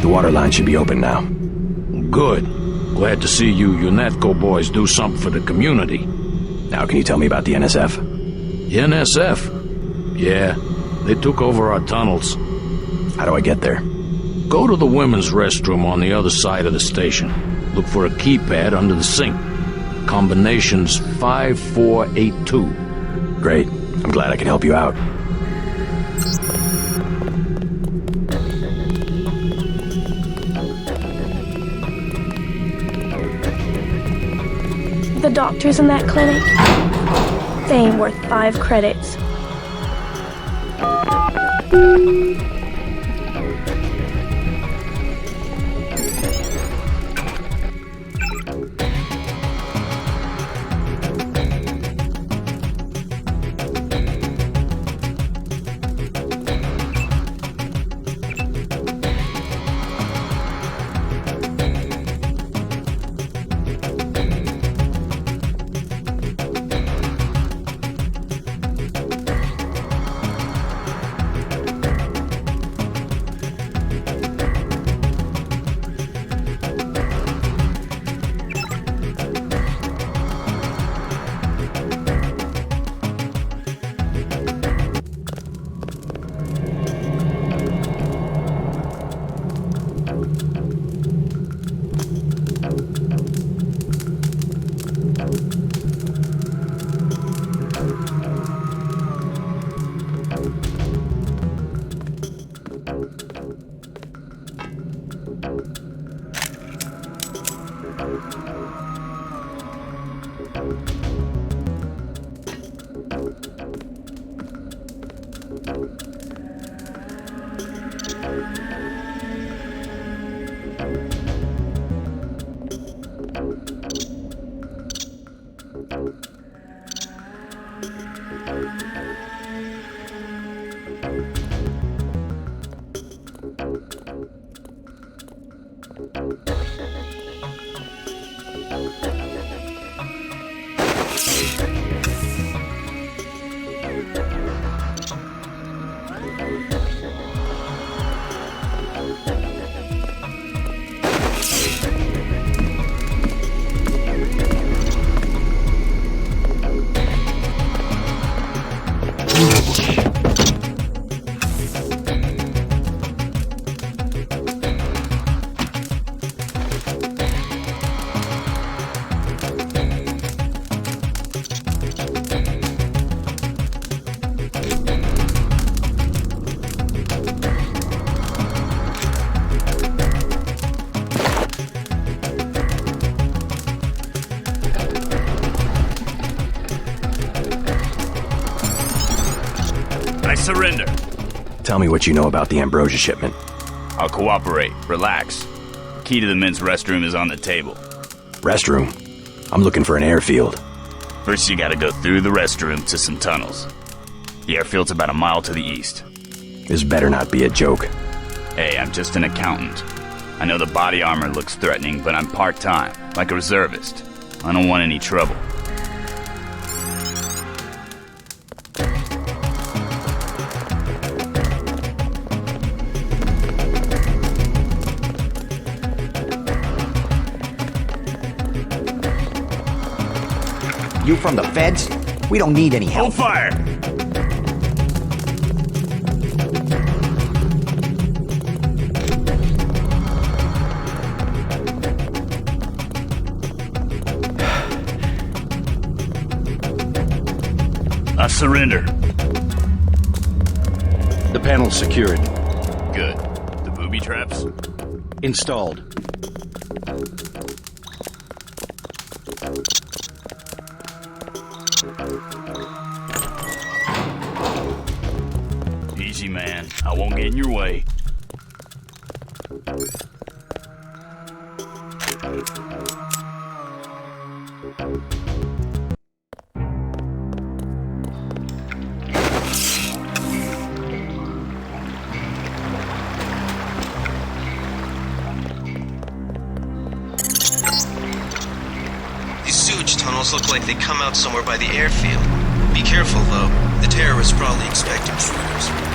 The water line should be open now. Good. Glad to see you UNATCO boys do something for the community. Now can you tell me about the NSF? NSF? Yeah, they took over our tunnels. How do I get there? Go to the women's restroom on the other side of the station. Look for a keypad under the sink. Combination's 5482. Great. I'm glad I could help you out. The doctors in that clinic, they ain't worth 5 credits. Surrender. Tell me what you know about the Ambrosia shipment. I'll cooperate. Relax. Key to the men's restroom is on the table. Restroom? I'm looking for an airfield. First you gotta go through the restroom to some tunnels. The airfield's about a mile to the east. This better not be a joke. Hey, I'm just an accountant. I know the body armor looks threatening, but I'm part-time, like a reservist. I don't want any trouble. You from the feds? We don't need any help. Hold fire! I surrender. The panel's secured. Good. The booby traps? Installed. Easy, man. I won't get in your way. These sewage tunnels look like they come out somewhere by the airfield. Be careful, though. The terrorists probably expect intruders.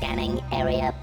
Scanning area.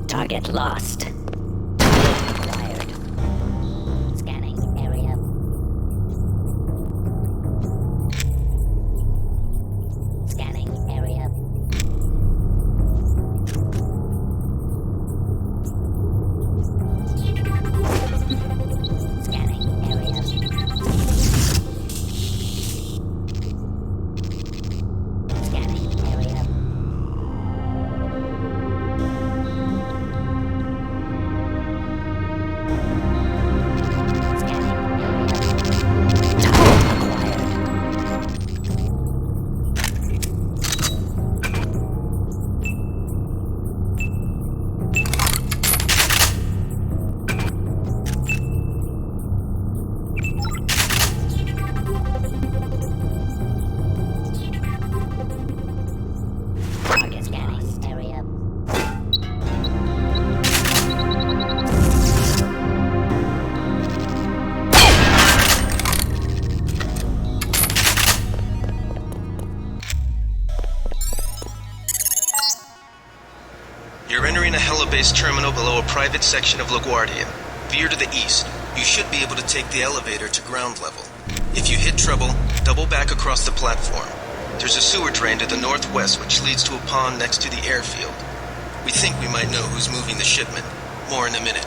Target lost. Acquired. Scanning area. Scanning area. Scanning area. Scanning area. Target scanning area. You're entering a helibase terminal below a private section of LaGuardia. Veer to the east. You should be able to take the elevator to ground level. If you hit trouble, double back across the platform. There's a sewer drain to the northwest which leads to a pond next to the airfield. We think we might know who's moving the shipment. More in a minute.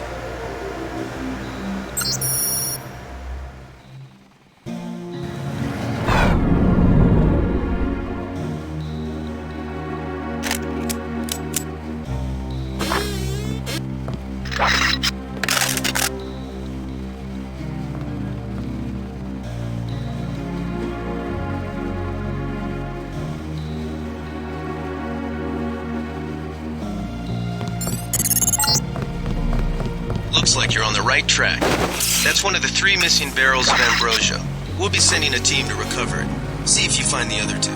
Looks like you're on the right track. That's one of the 3 missing barrels of ambrosia. We'll be sending a team to recover it. See if you find the other 2.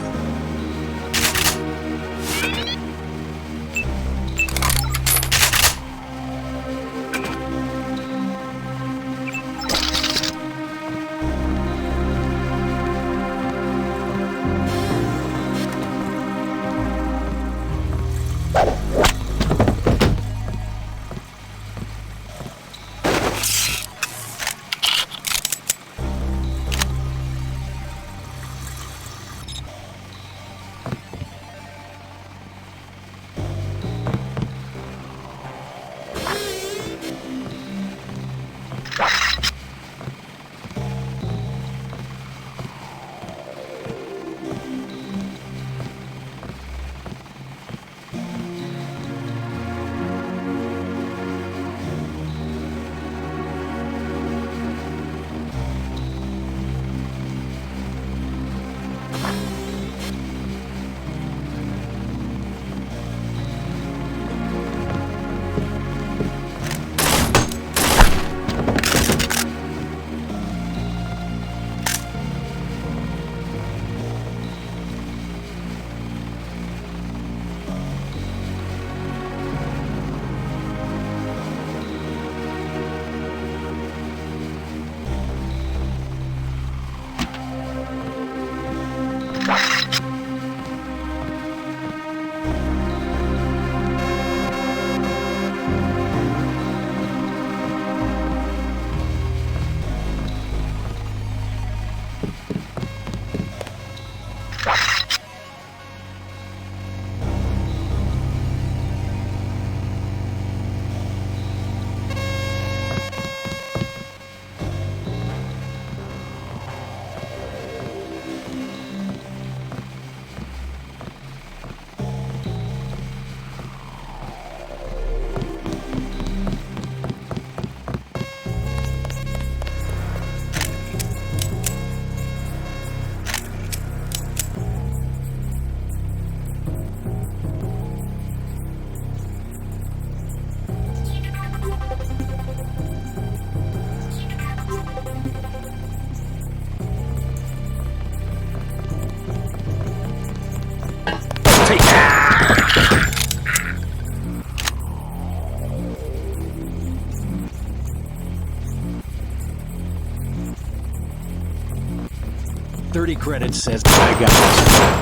credits says I got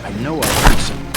I know I heard something.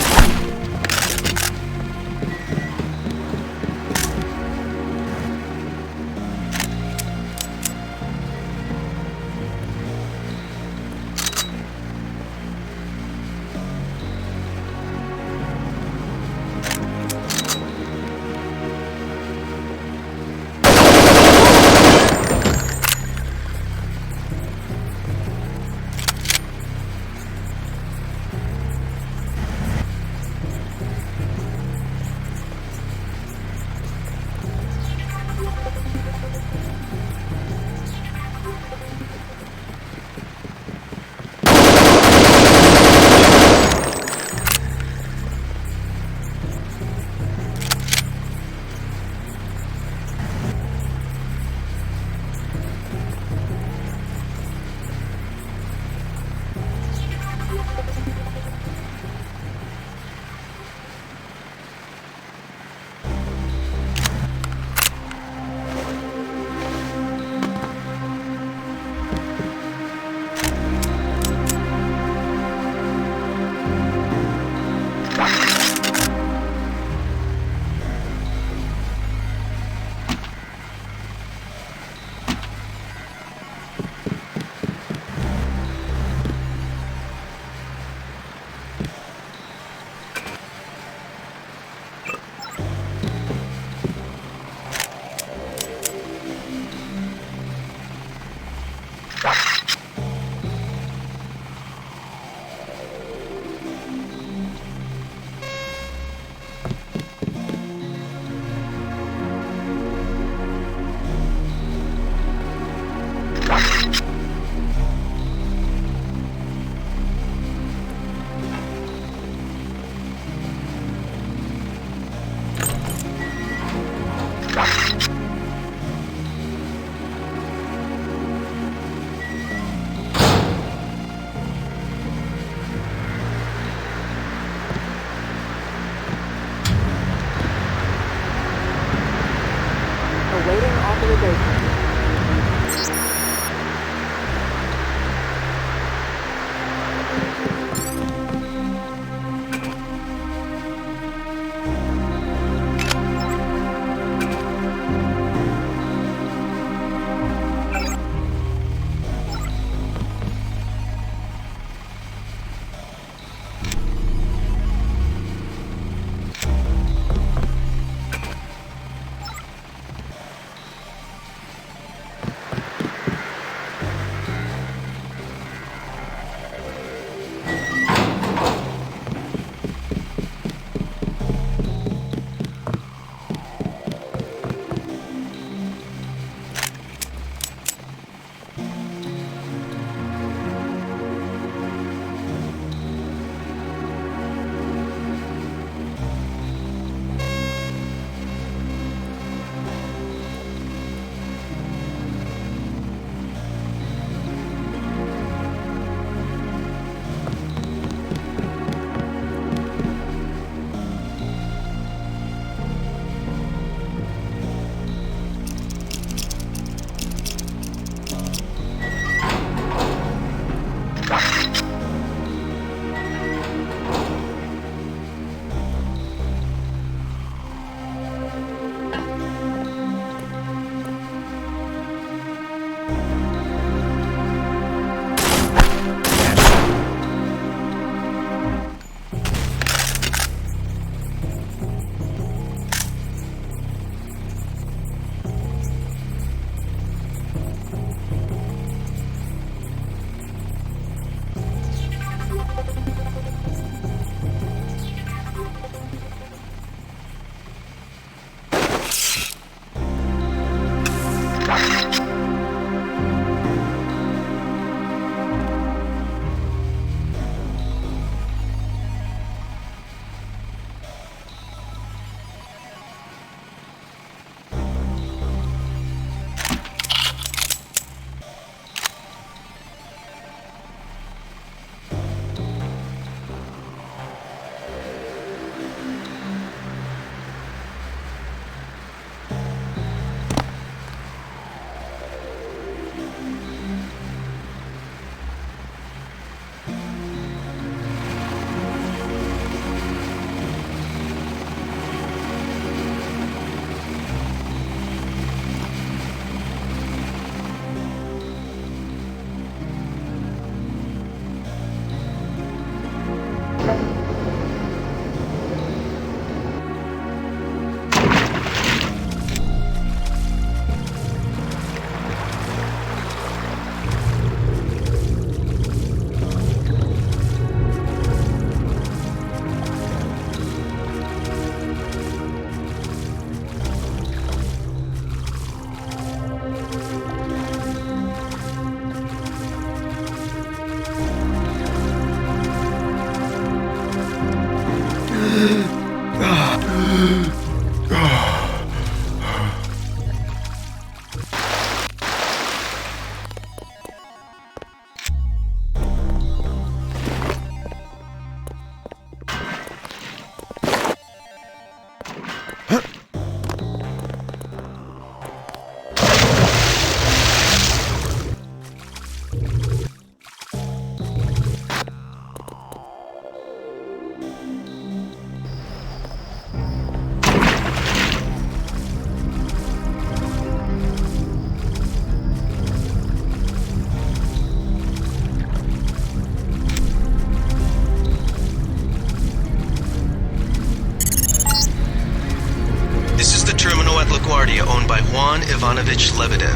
Owned by Juan Ivanovich Lebedev.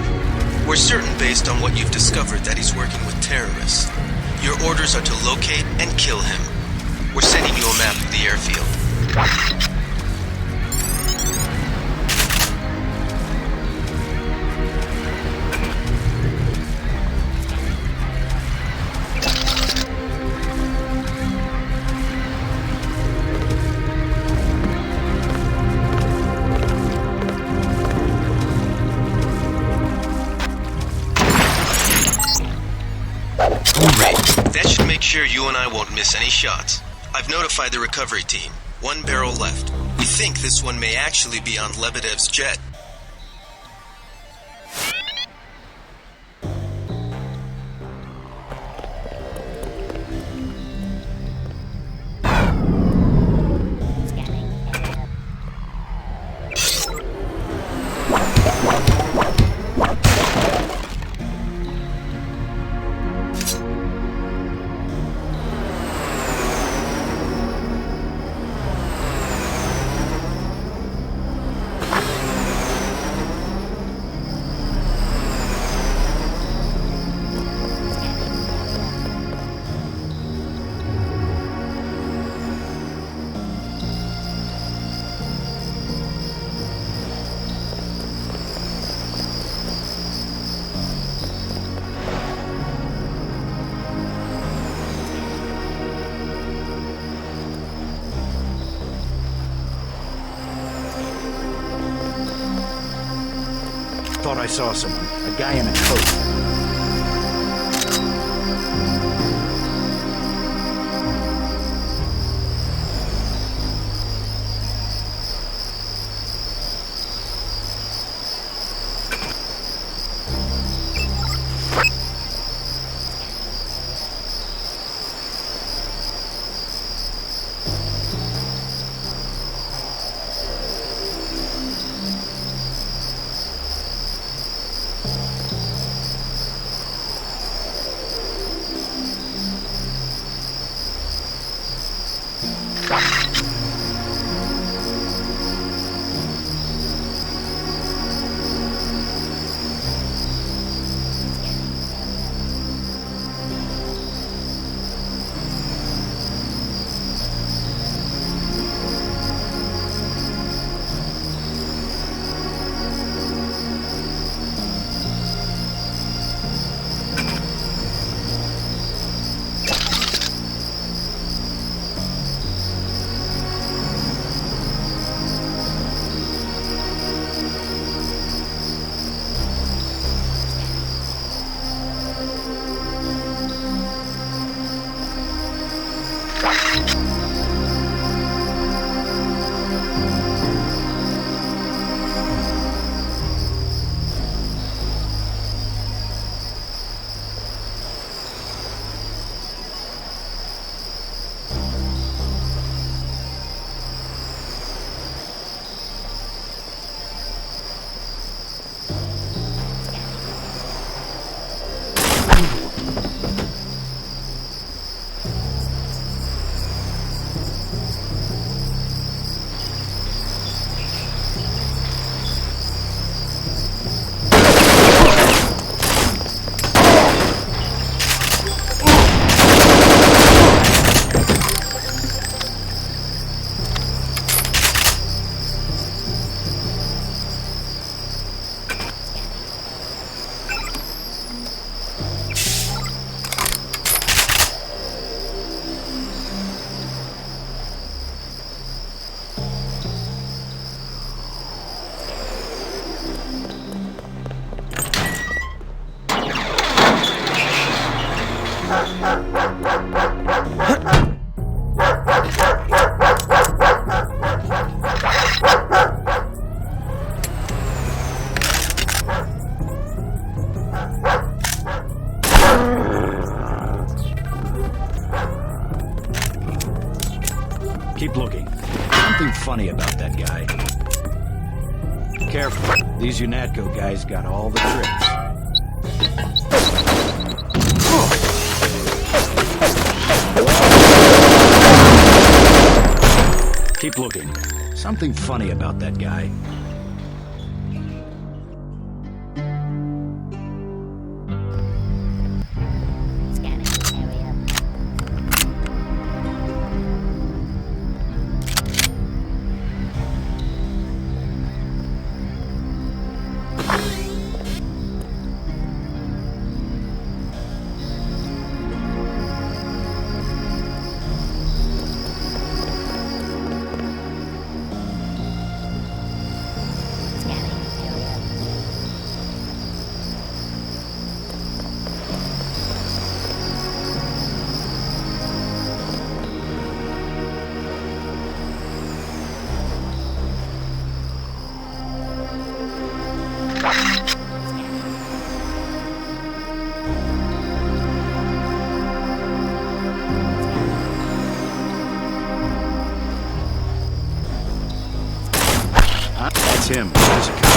We're certain, based on what you've discovered, that he's working with terrorists. Your orders are to locate and kill him. We're sending you a map of the airfield. That should make sure you and I won't miss any shots. I've notified the recovery team. 1 barrel left. We think this one may actually be on Lebedev's jet. Thought I saw someone. A guy in a coat. about that guy. Careful. These UNATCO guys got all the tricks. Keep looking. Something funny about that guy. That's him. He's a cop.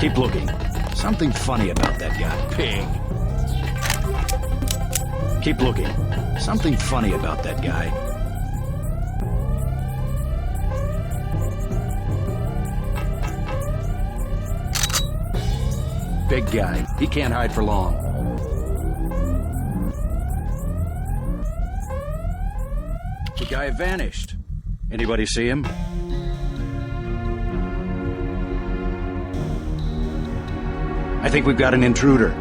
Keep looking. Something funny about that guy. Pig. Keep looking. Something funny about that guy. Big guy. He can't hide for long. The guy vanished. Anybody see him? I think we've got an intruder.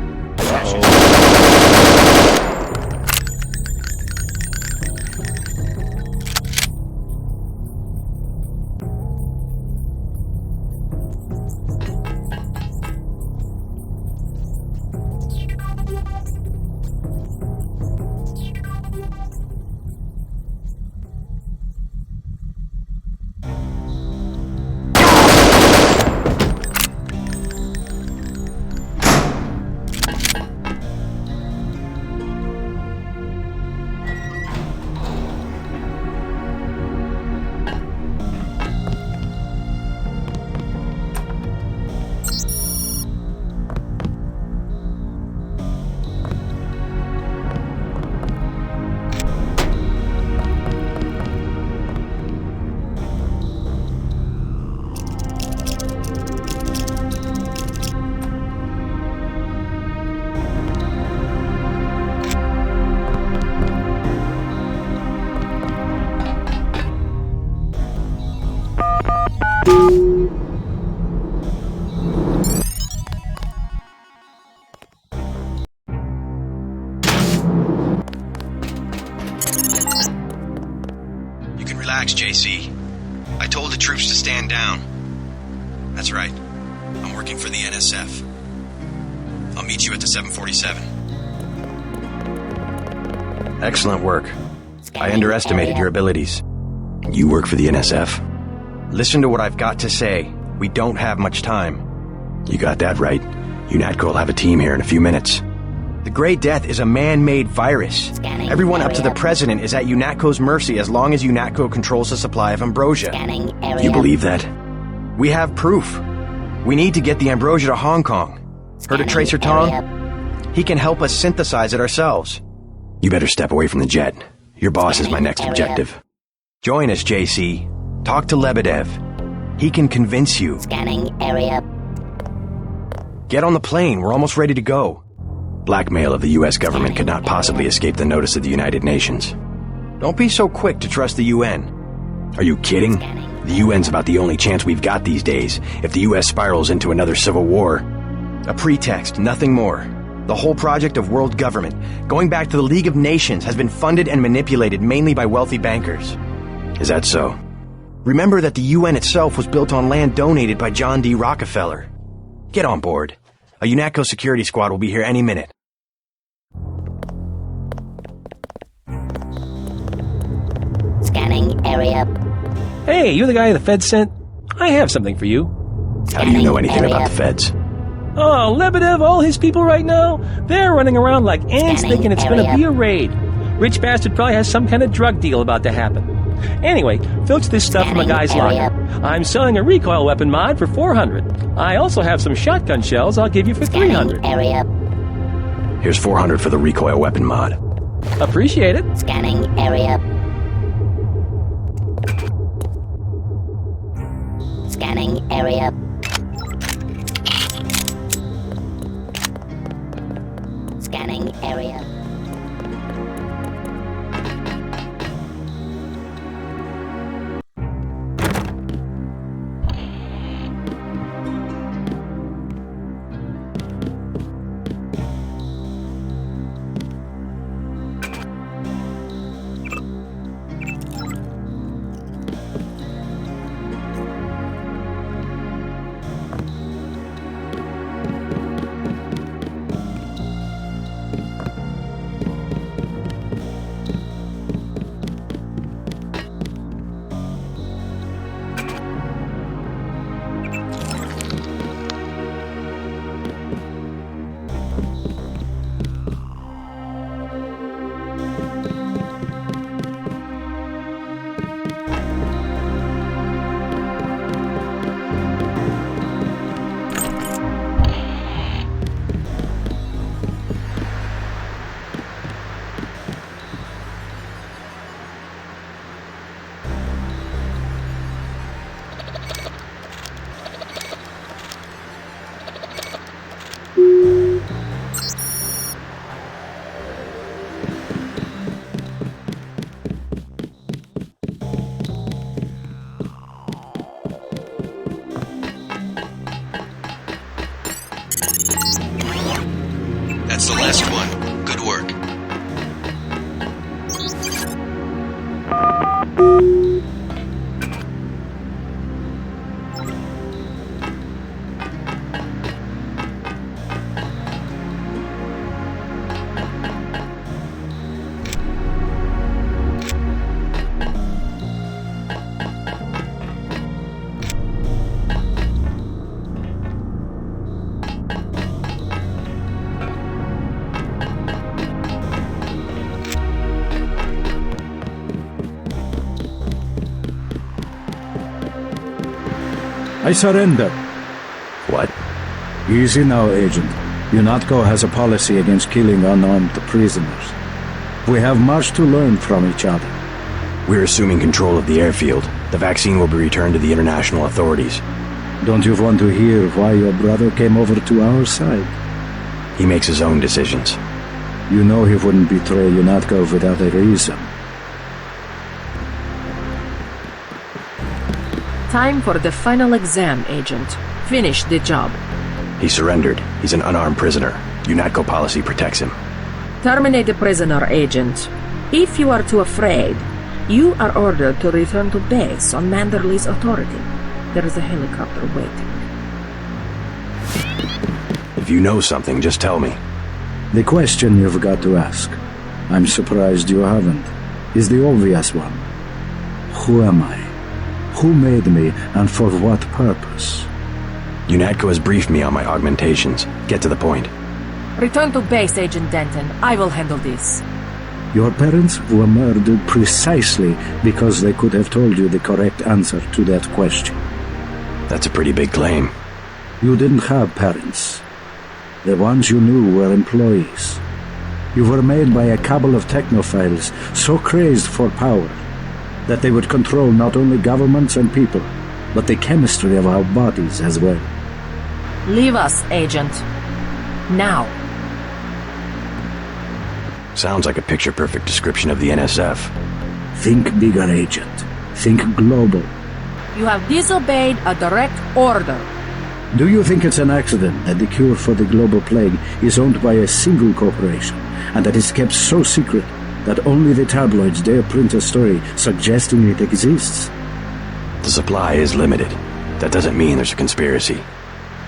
Relax, JC. I told the troops to stand down. That's right. I'm working for the NSF. I'll meet you at the 747. Excellent work. I underestimated your abilities. You work for the NSF? Listen to what I've got to say. We don't have much time. You got that right. UNATCO will have a team here in a few minutes. The Grey Death is a man-made virus. Everyone up to the president is at UNATCO's mercy as long as UNATCO controls the supply of ambrosia. You believe that? We have proof. We need to get the ambrosia to Hong Kong. Heard of Tracer Tong? He can help us synthesize it ourselves. You better step away from the jet. Your boss is my next objective. Join us, JC. Talk to Lebedev. He can convince you. Scanning area. Get on the plane. We're almost ready to go. Blackmail of the U.S. government could not possibly escape the notice of the United Nations. Don't be so quick to trust the UN. Are you kidding? The UN's about the only chance we've got these days if the U.S. spirals into another civil war. A pretext, nothing more. The whole project of world government, going back to the League of Nations, has been funded and manipulated mainly by wealthy bankers. Is that so? Remember that the UN itself was built on land donated by John D. Rockefeller. Get on board. A UNATCO security squad will be here any minute. Scanning area. Hey, you're the guy the Feds sent? I have something for you. How do you know anything about the Feds? Oh, Lebedev, all his people right now, they're running around like ants thinking it's going to be a raid. Rich bastard probably has some kind of drug deal about to happen. Anyway, filch this stuff from a guy's locker. I'm selling a recoil weapon mod for $400. I also have some shotgun shells I'll give you for $300. Here's $400 for the recoil weapon mod. Appreciate it. Scanning area. Scanning area. Scanning area. I surrender. What? Easy now, Agent. UNATCO has a policy against killing unarmed prisoners. We have much to learn from each other. We're assuming control of the airfield. The vaccine will be returned to the international authorities. Don't you want to hear why your brother came over to our side? He makes his own decisions. You know he wouldn't betray UNATCO without a reason. Time for the final exam, Agent. Finish the job. He surrendered. He's an unarmed prisoner. UNATCO policy protects him. Terminate the prisoner, Agent. If you are too afraid, you are ordered to return to base on Manderley's authority. There is a helicopter waiting. If you know something, just tell me. The question you've got to ask, I'm surprised you haven't, is the obvious one. Who am I? Who made me, and for what purpose? UNATCO has briefed me on my augmentations. Get to the point. Return to base, Agent Denton. I will handle this. Your parents were murdered precisely because they could have told you the correct answer to that question. That's a pretty big claim. You didn't have parents. The ones you knew were employees. You were made by a cabal of technophiles so crazed for power that they would control not only governments and people, but the chemistry of our bodies as well. Leave us, Agent. Now. Sounds like a picture-perfect description of the NSF. Think bigger, Agent. Think global. You have disobeyed a direct order. Do you think it's an accident that the cure for the global plague is owned by a single corporation, and that is kept so secret that only the tabloids dare print a story suggesting it exists? The supply is limited. That doesn't mean there's a conspiracy.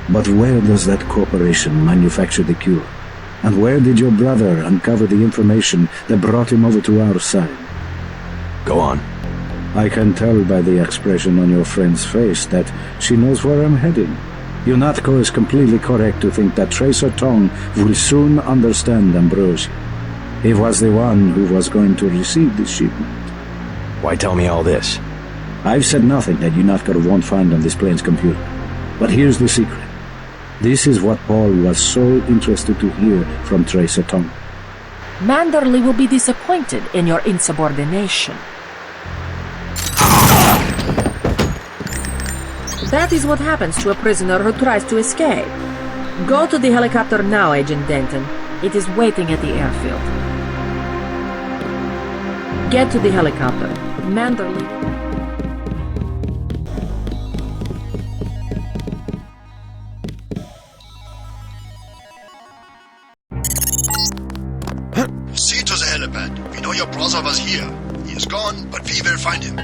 But where does that corporation manufacture the cure? And where did your brother uncover the information that brought him over to our side? Go on. I can tell by the expression on your friend's face that she knows where I'm heading. UNATCO is completely correct to think that Tracer Tong will soon understand Ambrosia. He was the one who was going to receive the shipment. Why tell me all this? I've said nothing that UNATCO won't find on this plane's computer. But here's the secret. This is what Paul was so interested to hear from Tracer Tong. Manderley will be disappointed in your insubordination. That is what happens to a prisoner who tries to escape. Go to the helicopter now, Agent Denton. It is waiting at the airfield. Get to the helicopter. Manderley... See to the helipad. We know your brother was here. He is gone, but we will find him.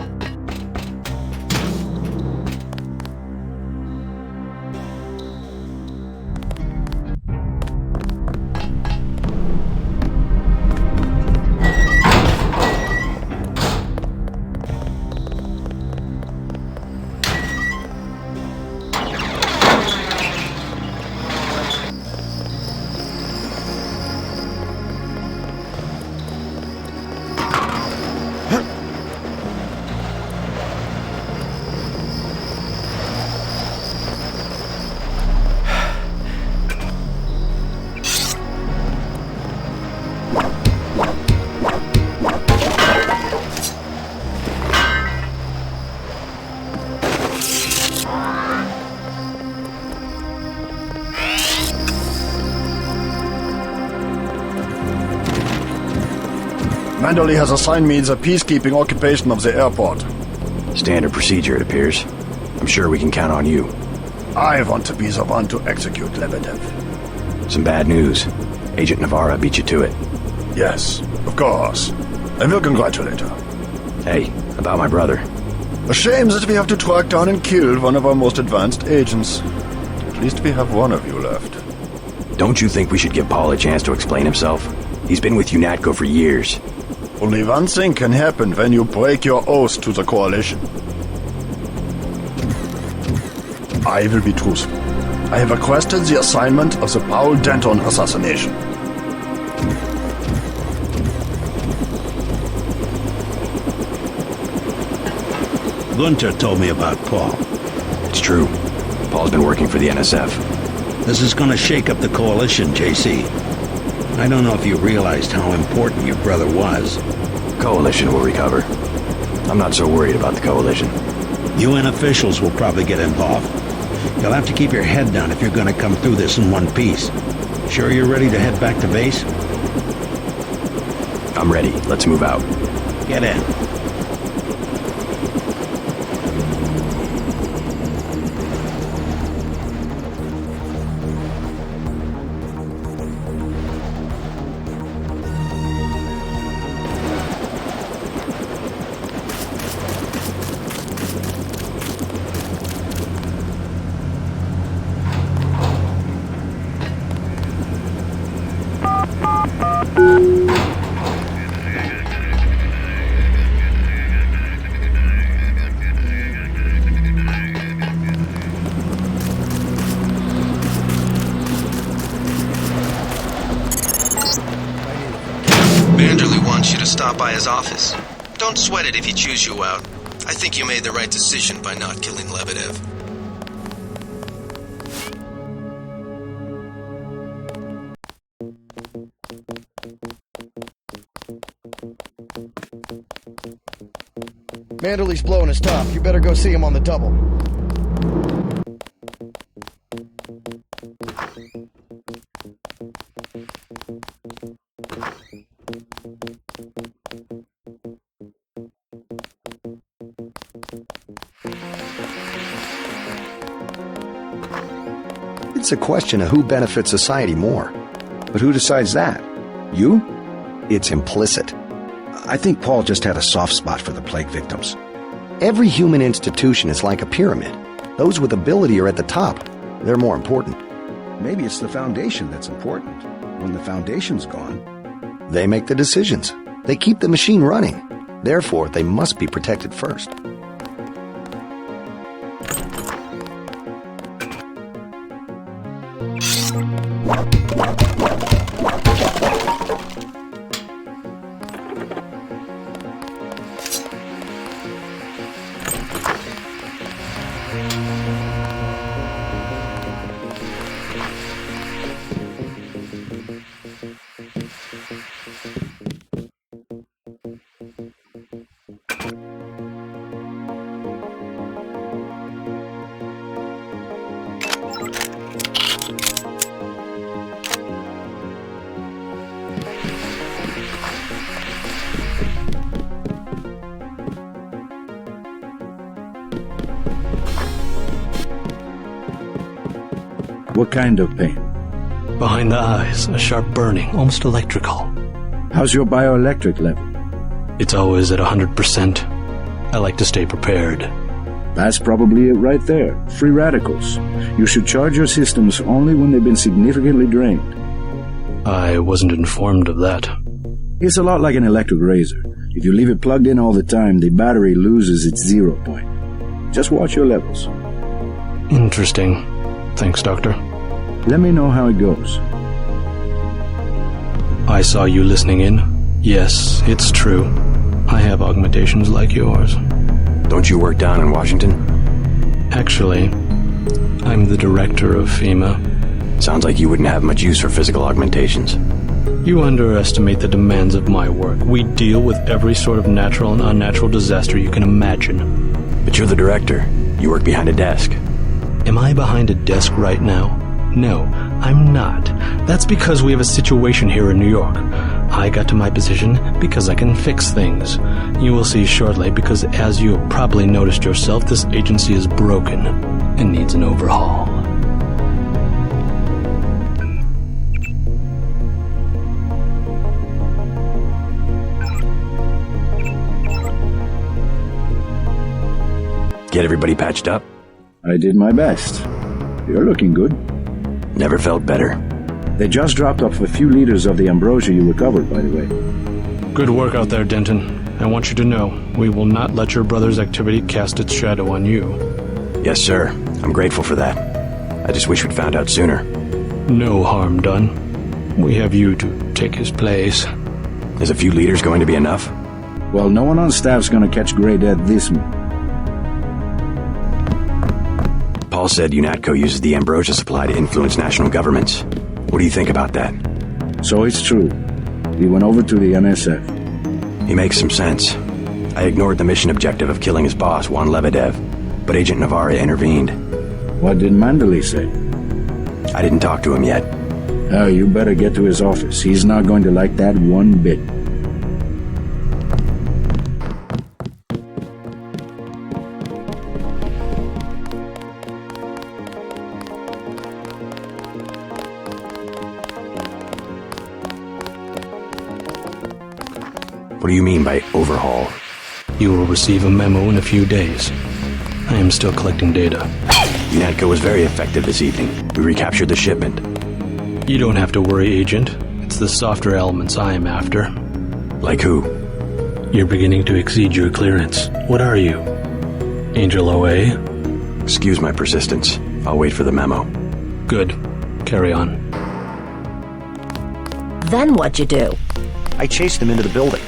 Manderley has assigned me the peacekeeping occupation of the airport. Standard procedure, it appears. I'm sure we can count on you. I want to be the one to execute Lebedev. Some bad news. Agent Navarra beat you to it. Yes, of course. I will congratulate her. Hey, about my brother. A shame that we have to track down and kill one of our most advanced agents. At least we have one of you left. Don't you think we should give Paul a chance to explain himself? He's been with UNATCO for years. Only one thing can happen when you break your oath to the Coalition. I will be truthful. I have requested the assignment of the Paul Denton assassination. Gunter told me about Paul. It's true. Paul's been working for the NSF. This is gonna shake up the coalition, JC. I don't know if you realized how important your brother was. Coalition will recover. I'm not so worried about the coalition. UN officials will probably get involved. You'll have to keep your head down if you're gonna come through this in one piece. Sure you're ready to head back to base? I'm ready. Let's move out. Get in. Stop by his office. Don't sweat it if he chews you out. I think you made the right decision by not killing Lebedev. Manderley's blowing his top. You better go see him on the double. It's a question of who benefits society more. But who decides that? You? It's implicit. I think Paul just had a soft spot for the plague victims. Every human institution is like a pyramid. Those with ability are at the top. They're more important. Maybe it's the foundation that's important. When the foundation's gone... They make the decisions. They keep the machine running. Therefore, they must be protected first. What kind of pain? Behind the eyes, a sharp burning, almost electrical. How's your bioelectric level? It's always at 100%. I like to stay prepared. That's probably it right there. Free radicals. You should charge your systems only when they've been significantly drained. I wasn't informed of that. It's a lot like an electric razor. If you leave it plugged in all the time, the battery loses its 0 point. Just watch your levels. Interesting. Thanks, Doctor. Let me know how it goes. I saw you listening in. Yes, it's true. I have augmentations like yours. Don't you work down in Washington? Actually, I'm the director of FEMA. Sounds like you wouldn't have much use for physical augmentations. You underestimate the demands of my work. We deal with every sort of natural and unnatural disaster you can imagine. But you're the director. You work behind a desk. Am I behind a desk right now? No, I'm not. That's because we have a situation here in New York. I got to my position because I can fix things. You will see shortly, because as you have probably noticed yourself, this agency is broken and needs an overhaul. Get everybody patched up? I did my best. You're looking good. Never felt better. They just dropped off a few liters of the ambrosia you recovered, by the way. Good work out there, Denton. I want you to know, we will not let your brother's activity cast its shadow on you. Yes, sir. I'm grateful for that. I just wish we'd found out sooner. No harm done. We have you to take his place. Is a few liters going to be enough? Well, no one on staff's gonna catch Grey Death this minute. Paul said UNATCO uses the ambrosia supply to influence national governments. What do you think about that? So it's true. He went over to the NSF. He makes some sense. I ignored the mission objective of killing his boss, Juan Lebedev, but Agent Navarre intervened. What did Mandalay say? I didn't talk to him yet. Oh, you better get to his office. He's not going to like that one bit. What do you mean by overhaul? You will receive a memo in a few days. I am still collecting data. UNATCO was very effective this evening. We recaptured the shipment. You don't have to worry, Agent. It's the softer elements I am after. Like who? You're beginning to exceed your clearance. What are you? Angel OA? Excuse my persistence. I'll wait for the memo. Good. Carry on. Then what'd you do? I chased him into the building.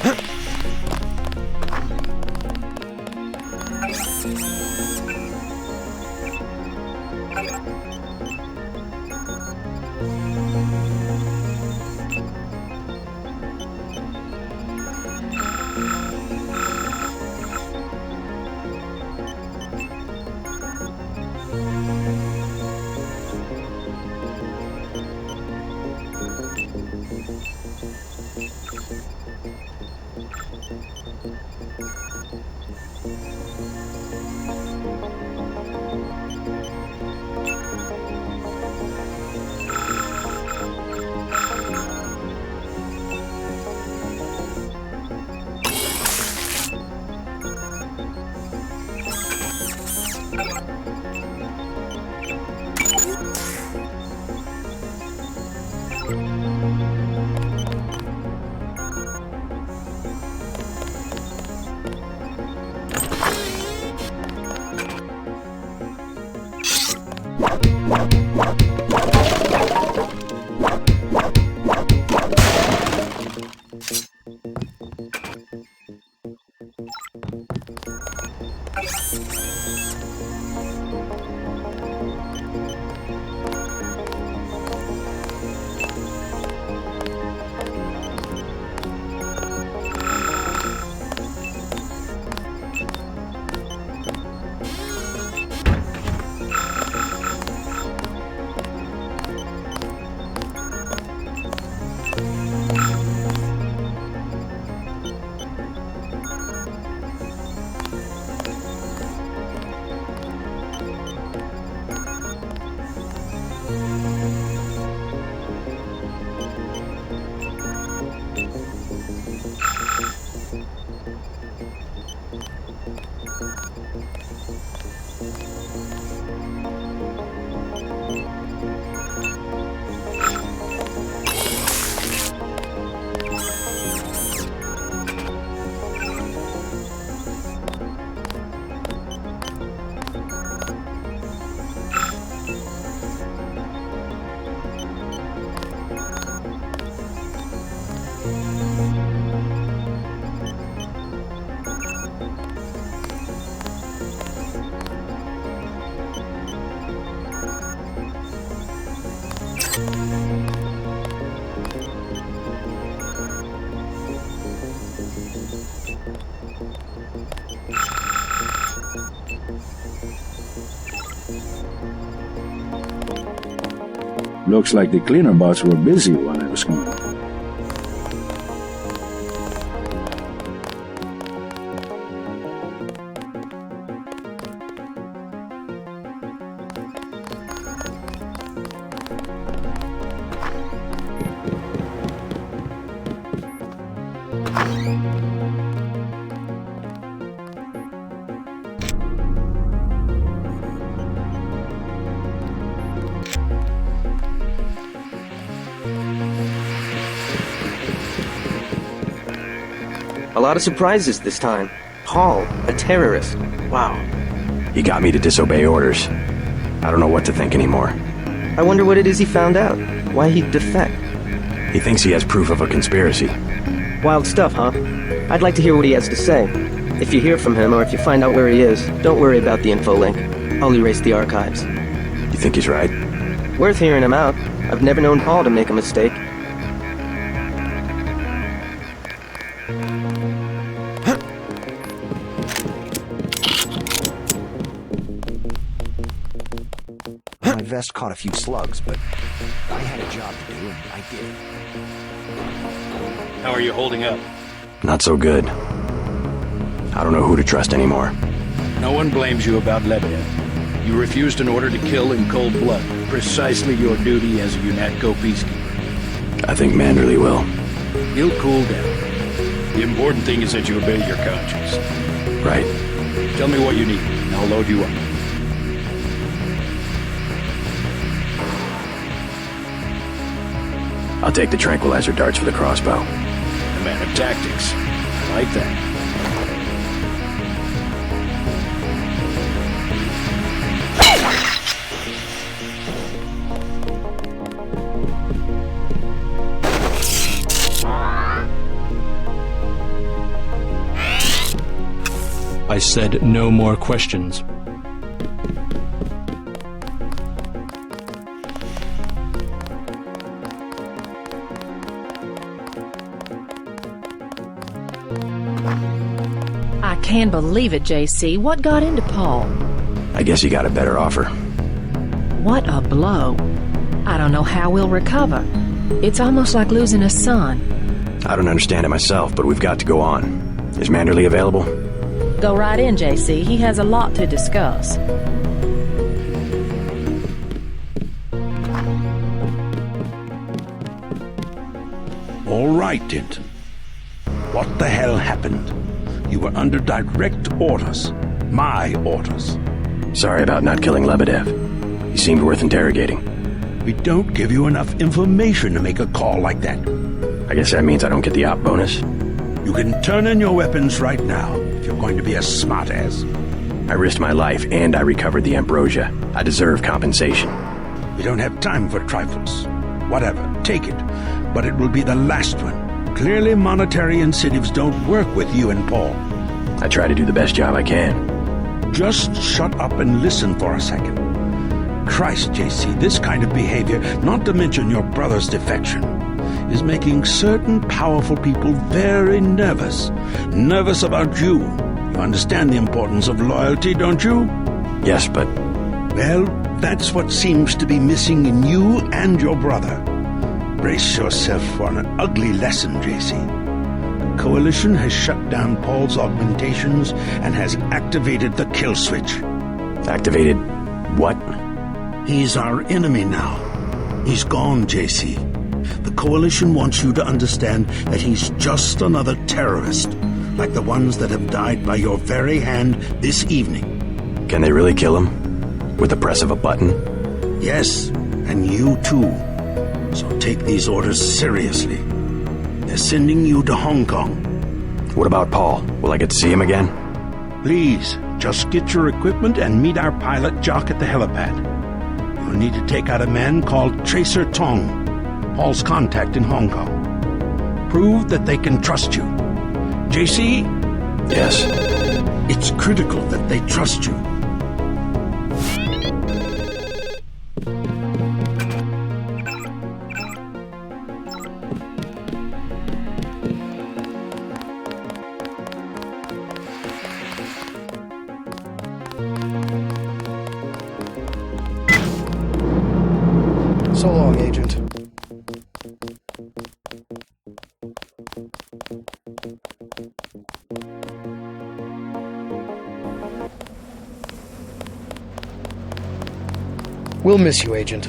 Looks like the cleaner bots were busy while I was gone. A lot of surprises this time. Paul, a terrorist. Wow. He got me to disobey orders. I don't know what to think anymore. I wonder what it is he found out. Why he'd defect. He thinks he has proof of a conspiracy. Wild stuff, huh? I'd like to hear what he has to say. If you hear from him or if you find out where he is, don't worry about the info link. I'll erase the archives. You think he's right? Worth hearing him out. I've never known Paul to make a mistake. My vest caught a few slugs, but I had a job to do, and I did. How are you holding up? Not so good. I don't know who to trust anymore. No one blames you about Lebedev. You refused an order to kill in cold blood, precisely your duty as a UNATCO peacekeeper. I think Manderley will. He'll cool down. The important thing is that you obey your conscience. Right. Tell me what you need, and I'll load you up. I'll take the tranquilizer darts for the crossbow. A man of tactics. I like that. I said no more questions. I can't believe it, JC. What got into Paul? I guess he got a better offer. What a blow. I don't know how we'll recover. It's almost like losing a son. I don't understand it myself, but we've got to go on. Is Manderley available? Go right in, JC. He has a lot to discuss. All right, Denton. What the hell happened? You were under direct orders. My orders. Sorry about not killing Lebedev. He seemed worth interrogating. We don't give you enough information to make a call like that. I guess that means I don't get the op bonus. You can turn in your weapons right now, if you're going to be a smartass. I risked my life, and I recovered the ambrosia. I deserve compensation. We don't have time for trifles. Whatever, take it. But it will be the last one. Clearly monetary incentives don't work with you and Paul. I try to do the best job I can. Just shut up and listen for a second. Christ, JC, this kind of behavior, not to mention your brother's defection, is making certain powerful people very nervous. Nervous about you. You understand the importance of loyalty, don't you? Yes, but... Well, that's what seems to be missing in you and your brother. Brace yourself for an ugly lesson, JC. The Coalition has shut down Paul's augmentations and has activated the kill switch. Activated what? He's our enemy now. He's gone, JC. The Coalition wants you to understand that he's just another terrorist, like the ones that have died by your very hand this evening. Can they really kill him? With the press of a button? Yes, and you too. So take these orders seriously. They're sending you to Hong Kong. What about Paul? Will I get to see him again? Please, just get your equipment and meet our pilot Jock at the helipad. You'll need to take out a man called Tracer Tong, Paul's contact in Hong Kong. Prove that they can trust you. JC? Yes? It's critical that they trust you. So long, Agent. We'll miss you, Agent.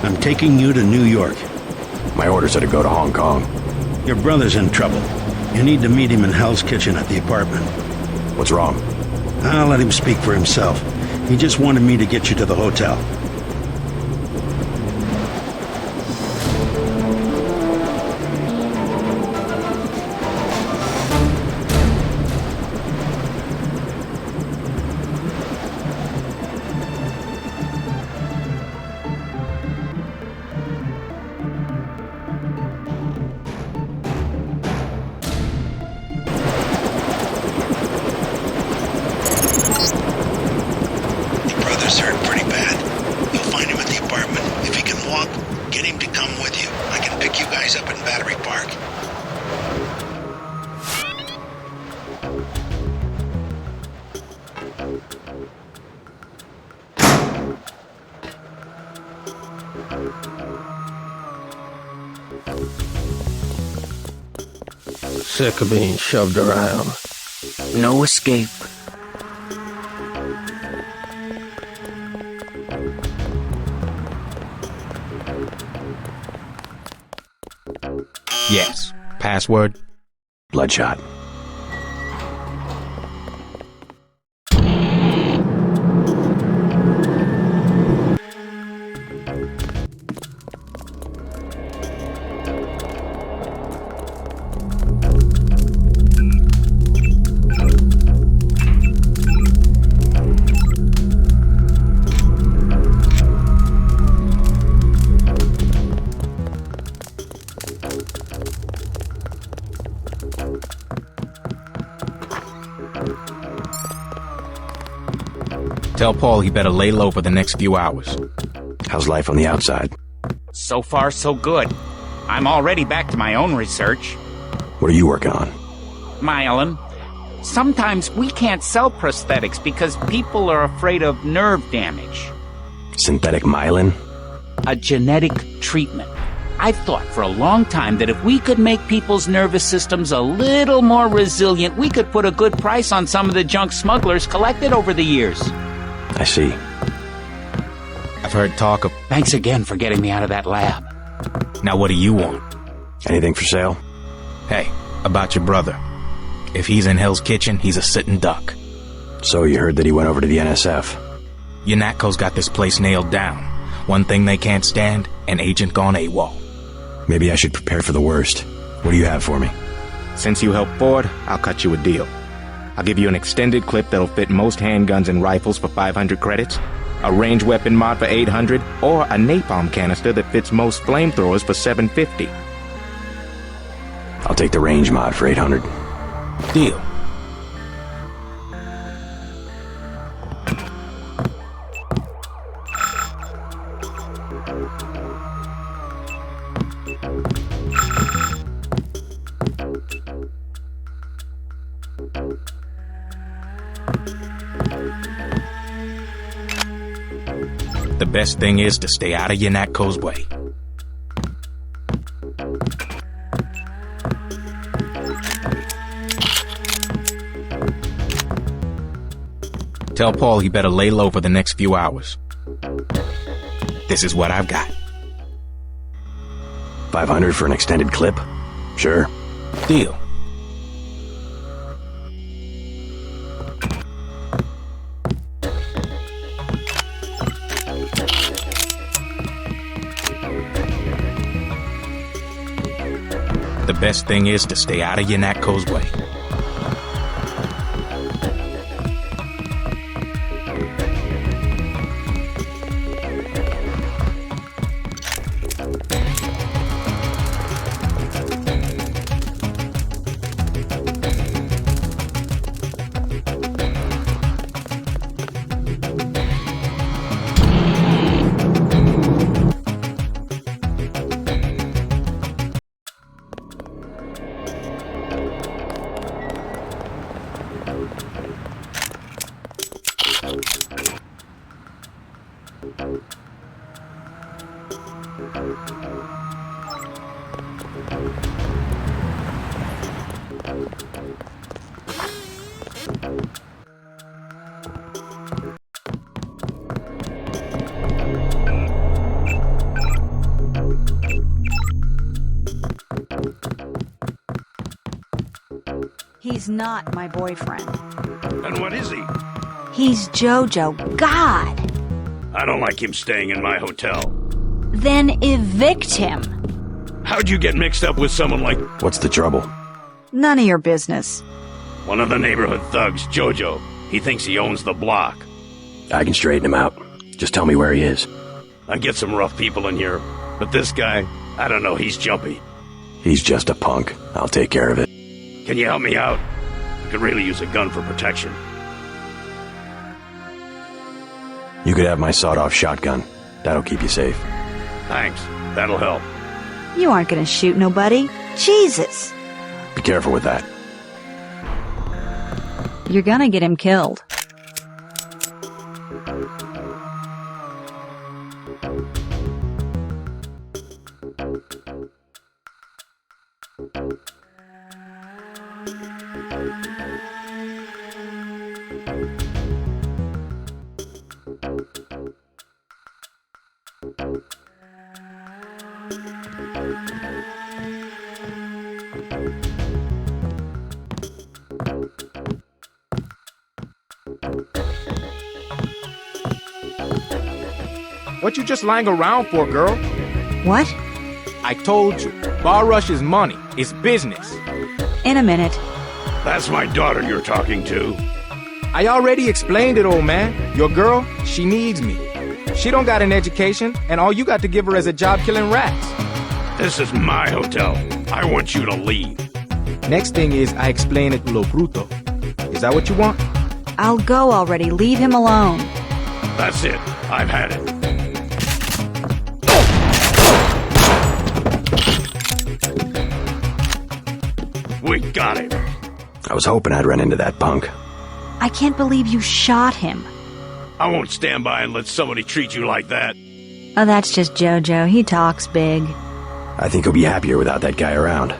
I'm taking you to New York. My orders are to go to Hong Kong. Your brother's in trouble. You need to meet him in Hell's Kitchen at the apartment. What's wrong? I'll let him speak for himself. He just wanted me to get you to the hotel. sick of being shoved around. No escape. Yes. Password? Bloodshot. Tell Paul he better lay low for the next few hours. How's life on the outside? So far, so good. I'm already back to my own research. What are you working on? Myelin. Sometimes we can't sell prosthetics because people are afraid of nerve damage. Synthetic myelin? A genetic treatment. I've thought for a long time that if we could make people's nervous systems a little more resilient, we could put a good price on some of the junk smugglers collected over the years. I see. I've heard talk of... Thanks again for getting me out of that lab. Now what do you want? Anything for sale? Hey, about your brother. If he's in Hell's Kitchen, he's a sitting duck. So you heard that he went over to the NSF? UNATCO's got this place nailed down. One thing they can't stand, an agent gone AWOL. Maybe I should prepare for the worst. What do you have for me? Since you helped Ford, I'll cut you a deal. I'll give you an extended clip that'll fit most handguns and rifles for 500 credits, a range weapon mod for 800, or a napalm canister that fits most flamethrowers for 750. I'll take the range mod for 800. Deal. The best thing is to stay out of UNATCO's way. Tell Paul he better lay low for the next few hours. This is what I've got. 500 for an extended clip? Sure. Deal. The best thing is to stay out of UNATCO's way. He's not my boyfriend. And what is he? He's Jojo. God! I don't like him staying in my hotel. Then evict him. How'd you get mixed up with someone like... What's the trouble? None of your business. One of the neighborhood thugs, Jojo. He thinks he owns the block. I can straighten him out. Just tell me where he is. I get some rough people in here, but this guy, I don't know, he's jumpy. He's just a punk. I'll take care of it. Can you help me out? I could really use a gun for protection. You could have my sawed-off shotgun. That'll keep you safe. Thanks. That'll help. You aren't gonna shoot nobody. Jesus! Be careful with that. You're gonna get him killed. What you just lying around for, girl? What? I told you, Bar Rush is money. It's business. In a minute. That's my daughter you're talking to. I already explained it, old man. Your girl, she needs me. She don't got an education, and all you got to give her is a job killing rats. This is my hotel. I want you to leave. Next thing is I explain it to Lo Bruto. Is that what you want? I'll go already. Leave him alone. That's it. I've had it. We got him. I was hoping I'd run into that punk. I can't believe you shot him. I won't stand by and let somebody treat you like that. Oh, that's just Jojo. He talks big. I think he'll be happier without that guy around.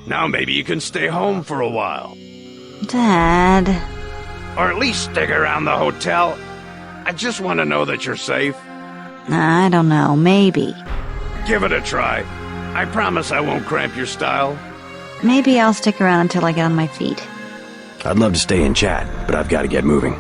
Now maybe you can stay home for a while. Dad. Or at least stick around the hotel. I just want to know that you're safe. I don't know. Maybe. Give it a try. I promise I won't cramp your style. Maybe I'll stick around until I get on my feet. I'd love to stay and chat, but I've got to get moving.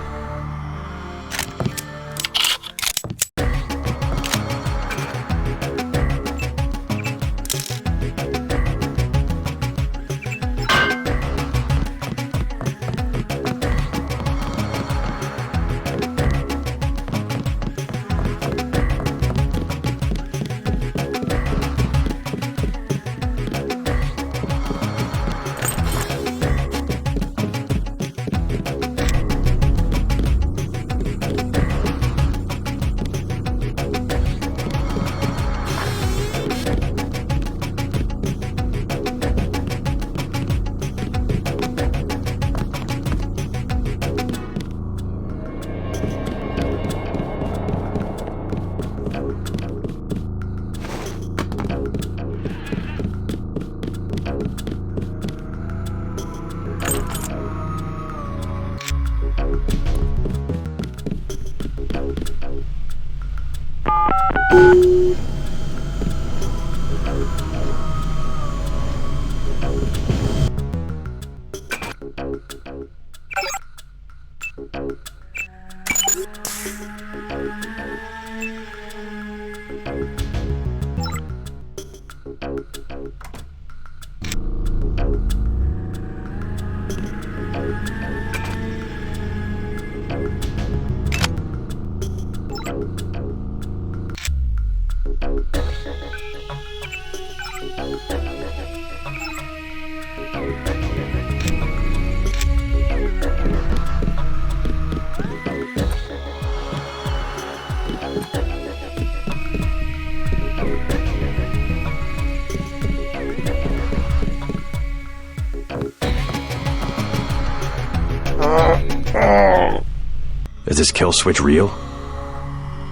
Is this kill switch real?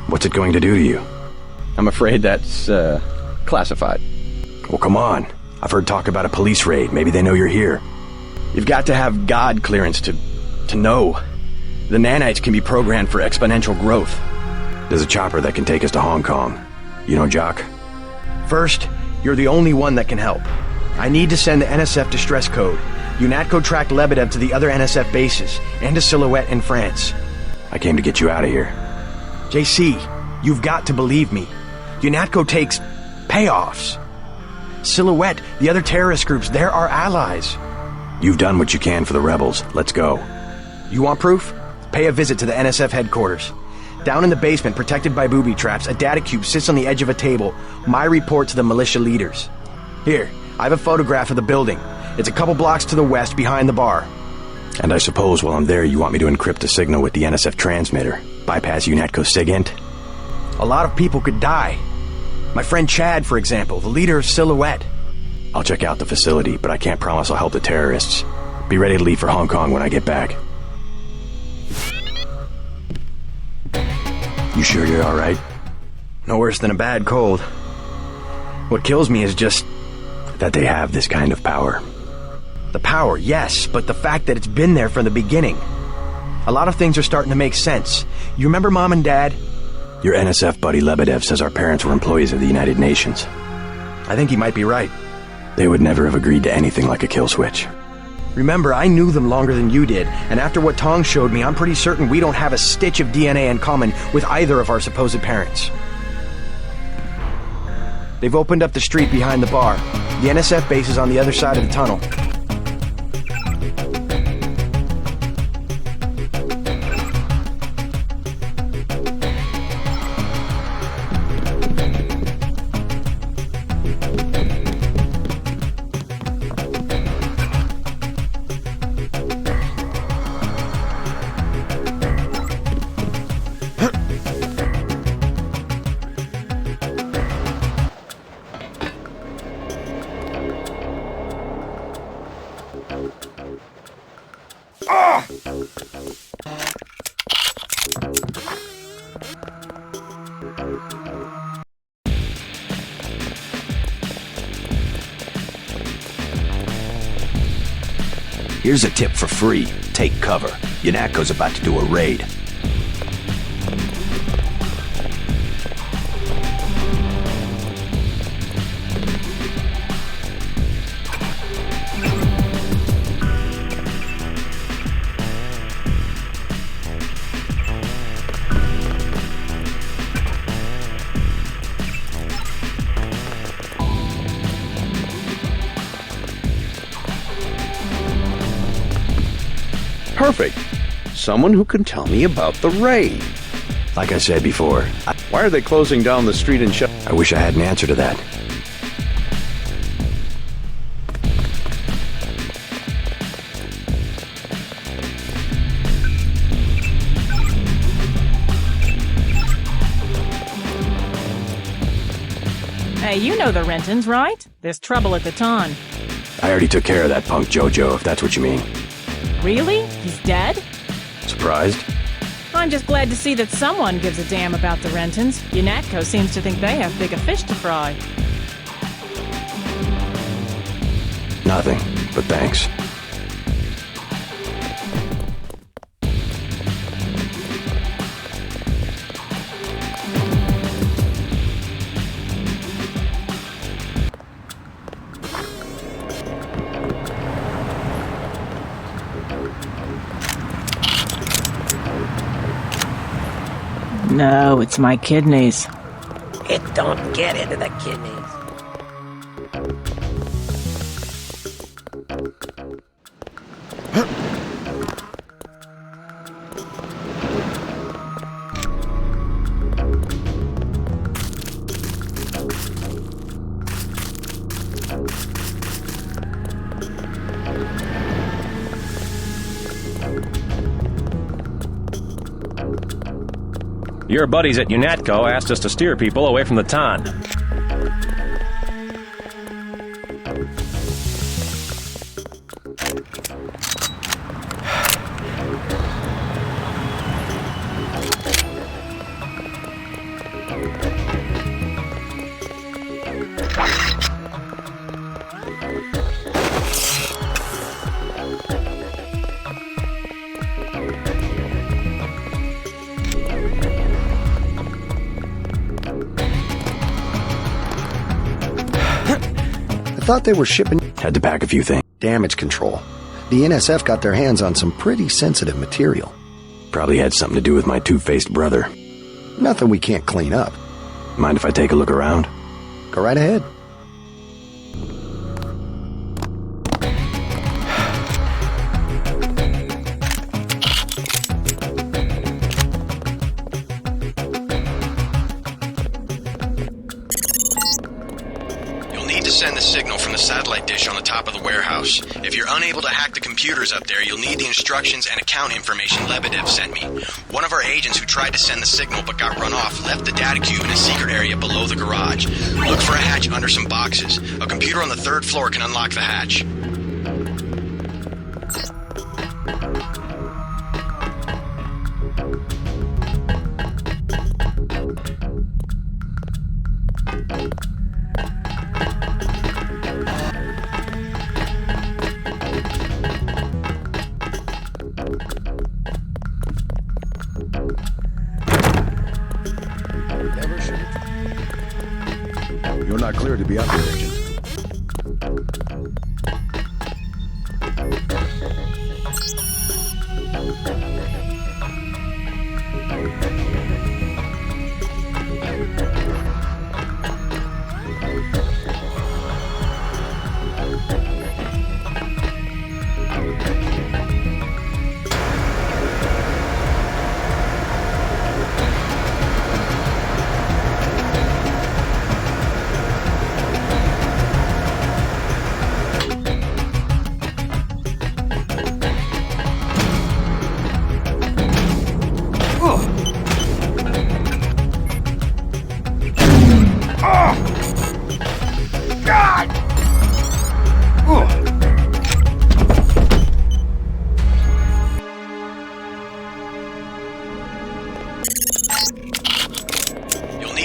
What's it going to do to you? I'm afraid that's, classified. Well, come on. I've heard talk about a police raid. Maybe they know you're here. You've got to have God clearance to know. The nanites can be programmed for exponential growth. There's a chopper that can take us to Hong Kong. You know, Jock? First, you're the only one that can help. I need to send the NSF distress code. UNATCO tracked Lebedev to the other NSF bases, and to Silhouette in France. I came to get you out of here. JC, you've got to believe me. UNATCO takes payoffs. Silhouette, the other terrorist groups, they're our allies. You've done what you can for the rebels. Let's go. You want proof? Pay a visit to the NSF headquarters. Down in the basement, protected by booby traps, a data cube sits on the edge of a table. My report to the militia leaders. Here, I have a photograph of the building. It's a couple blocks to the west, behind the bar. And I suppose while I'm there, you want me to encrypt the signal with the NSF transmitter. Bypass UNATCO SIGINT. A lot of people could die. My friend Chad, for example, the leader of Silhouette. I'll check out the facility, but I can't promise I'll help the terrorists. Be ready to leave for Hong Kong when I get back. You sure you're alright? No worse than a bad cold. What kills me is just that they have this kind of power. The power, yes, but the fact that it's been there from the beginning. A lot of things are starting to make sense. You remember Mom and Dad? Your NSF buddy Lebedev says our parents were employees of the United Nations. I think he might be right. They would never have agreed to anything like a kill switch. Remember, I knew them longer than you did, and after what Tong showed me, I'm pretty certain we don't have a stitch of DNA in common with either of our supposed parents. They've opened up the street behind the bar. The NSF base is on the other side of the tunnel. Here's a tip for free. Take cover. Yanatko's about to do a raid. Perfect. Someone who can tell me about the raid. Like I said before, Why are they closing down the street and shut? I wish I had an answer to that. Hey, you know the Rentons, right? There's trouble at the Ton. I already took care of that punk Jojo, if that's what you mean. Really? He's dead? Surprised? I'm just glad to see that someone gives a damn about the Rentons. UNATCO seems to think they have bigger fish to fry. Nothing, but thanks. No, it's my kidneys. It don't get into the kidneys. Your buddies at UNATCO asked us to steer people away from the Ton. I thought they were shipping... Had to pack a few things. Damage control. The NSF got their hands on some pretty sensitive material. Probably had something to do with my two-faced brother. Nothing we can't clean up. Mind if I take a look around? Go right ahead. Send the signal from the satellite dish on the top of the warehouse. If you're unable to hack the computers up there, you'll need the instructions and account information Lebedev sent me. One of our agents who tried to send the signal but got run off left the data cube in a secret area below the garage. Look for a hatch under some boxes. A computer on the 3rd floor can unlock the hatch. not clear to be up here, Agent.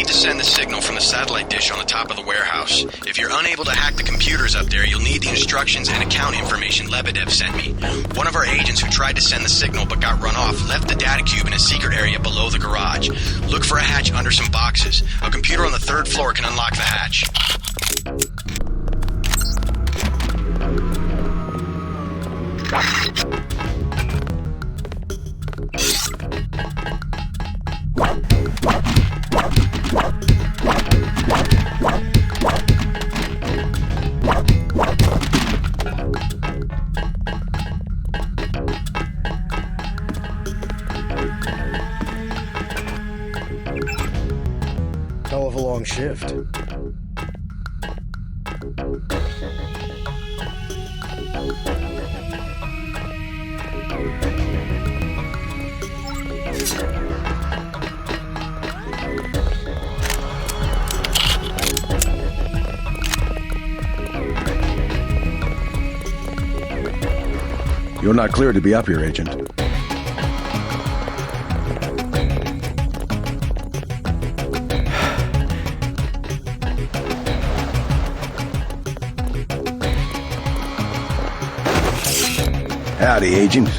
Send the signal from the satellite dish on the top of the warehouse. If you're unable to hack the computers up there, you'll need the instructions and account information Lebedev sent me. One of our agents who tried to send the signal but got run off left the data cube in a secret area below the garage. Look for a hatch under some boxes. A computer on the 3rd floor can unlock the hatch. Hell of a long shift. You're not clear to be up here, Agent. Howdy, Agent.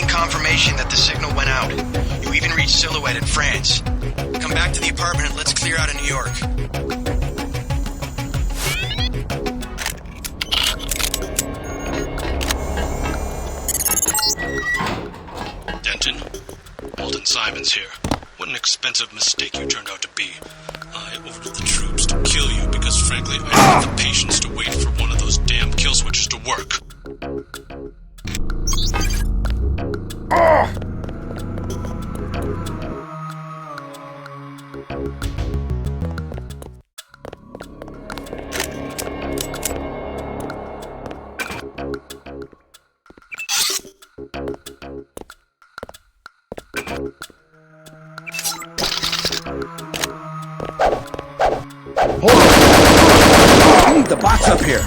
Confirmation that the signal went out. You even reached Silhouette in France. Come back to the apartment and let's clear out of New York. Denton, Alden Simons here. What an expensive mistake you turned out to be. I ordered the troops to kill you because, frankly, I don't have the patience to wait for one of those damn kill switches to work. Hold on! I need the box up here!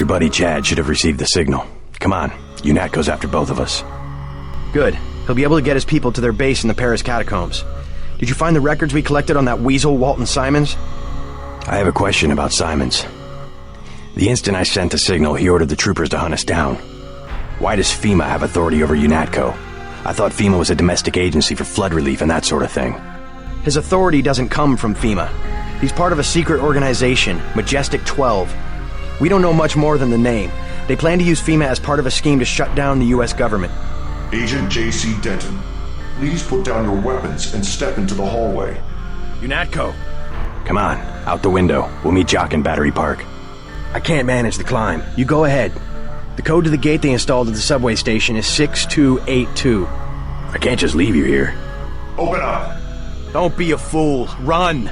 Your buddy Chad should have received the signal. Come on, UNAT goes after both of us. Good. He'll be able to get his people to their base in the Paris catacombs. Did you find the records we collected on that weasel, Walton Simons? I have a question about Simons. The instant I sent the signal, he ordered the troopers to hunt us down. Why does FEMA have authority over UNATCO? I thought FEMA was a domestic agency for flood relief and that sort of thing. His authority doesn't come from FEMA. He's part of a secret organization, Majestic 12. We don't know much more than the name. They plan to use FEMA as part of a scheme to shut down the U.S. government. Agent J.C. Denton, please put down your weapons and step into the hallway. UNATCO. Come on, out the window. We'll meet Jock in Battery Park. I can't manage the climb. You go ahead. The code to the gate they installed at the subway station is 6282. I can't just leave you here. Open up! Don't be a fool. Run!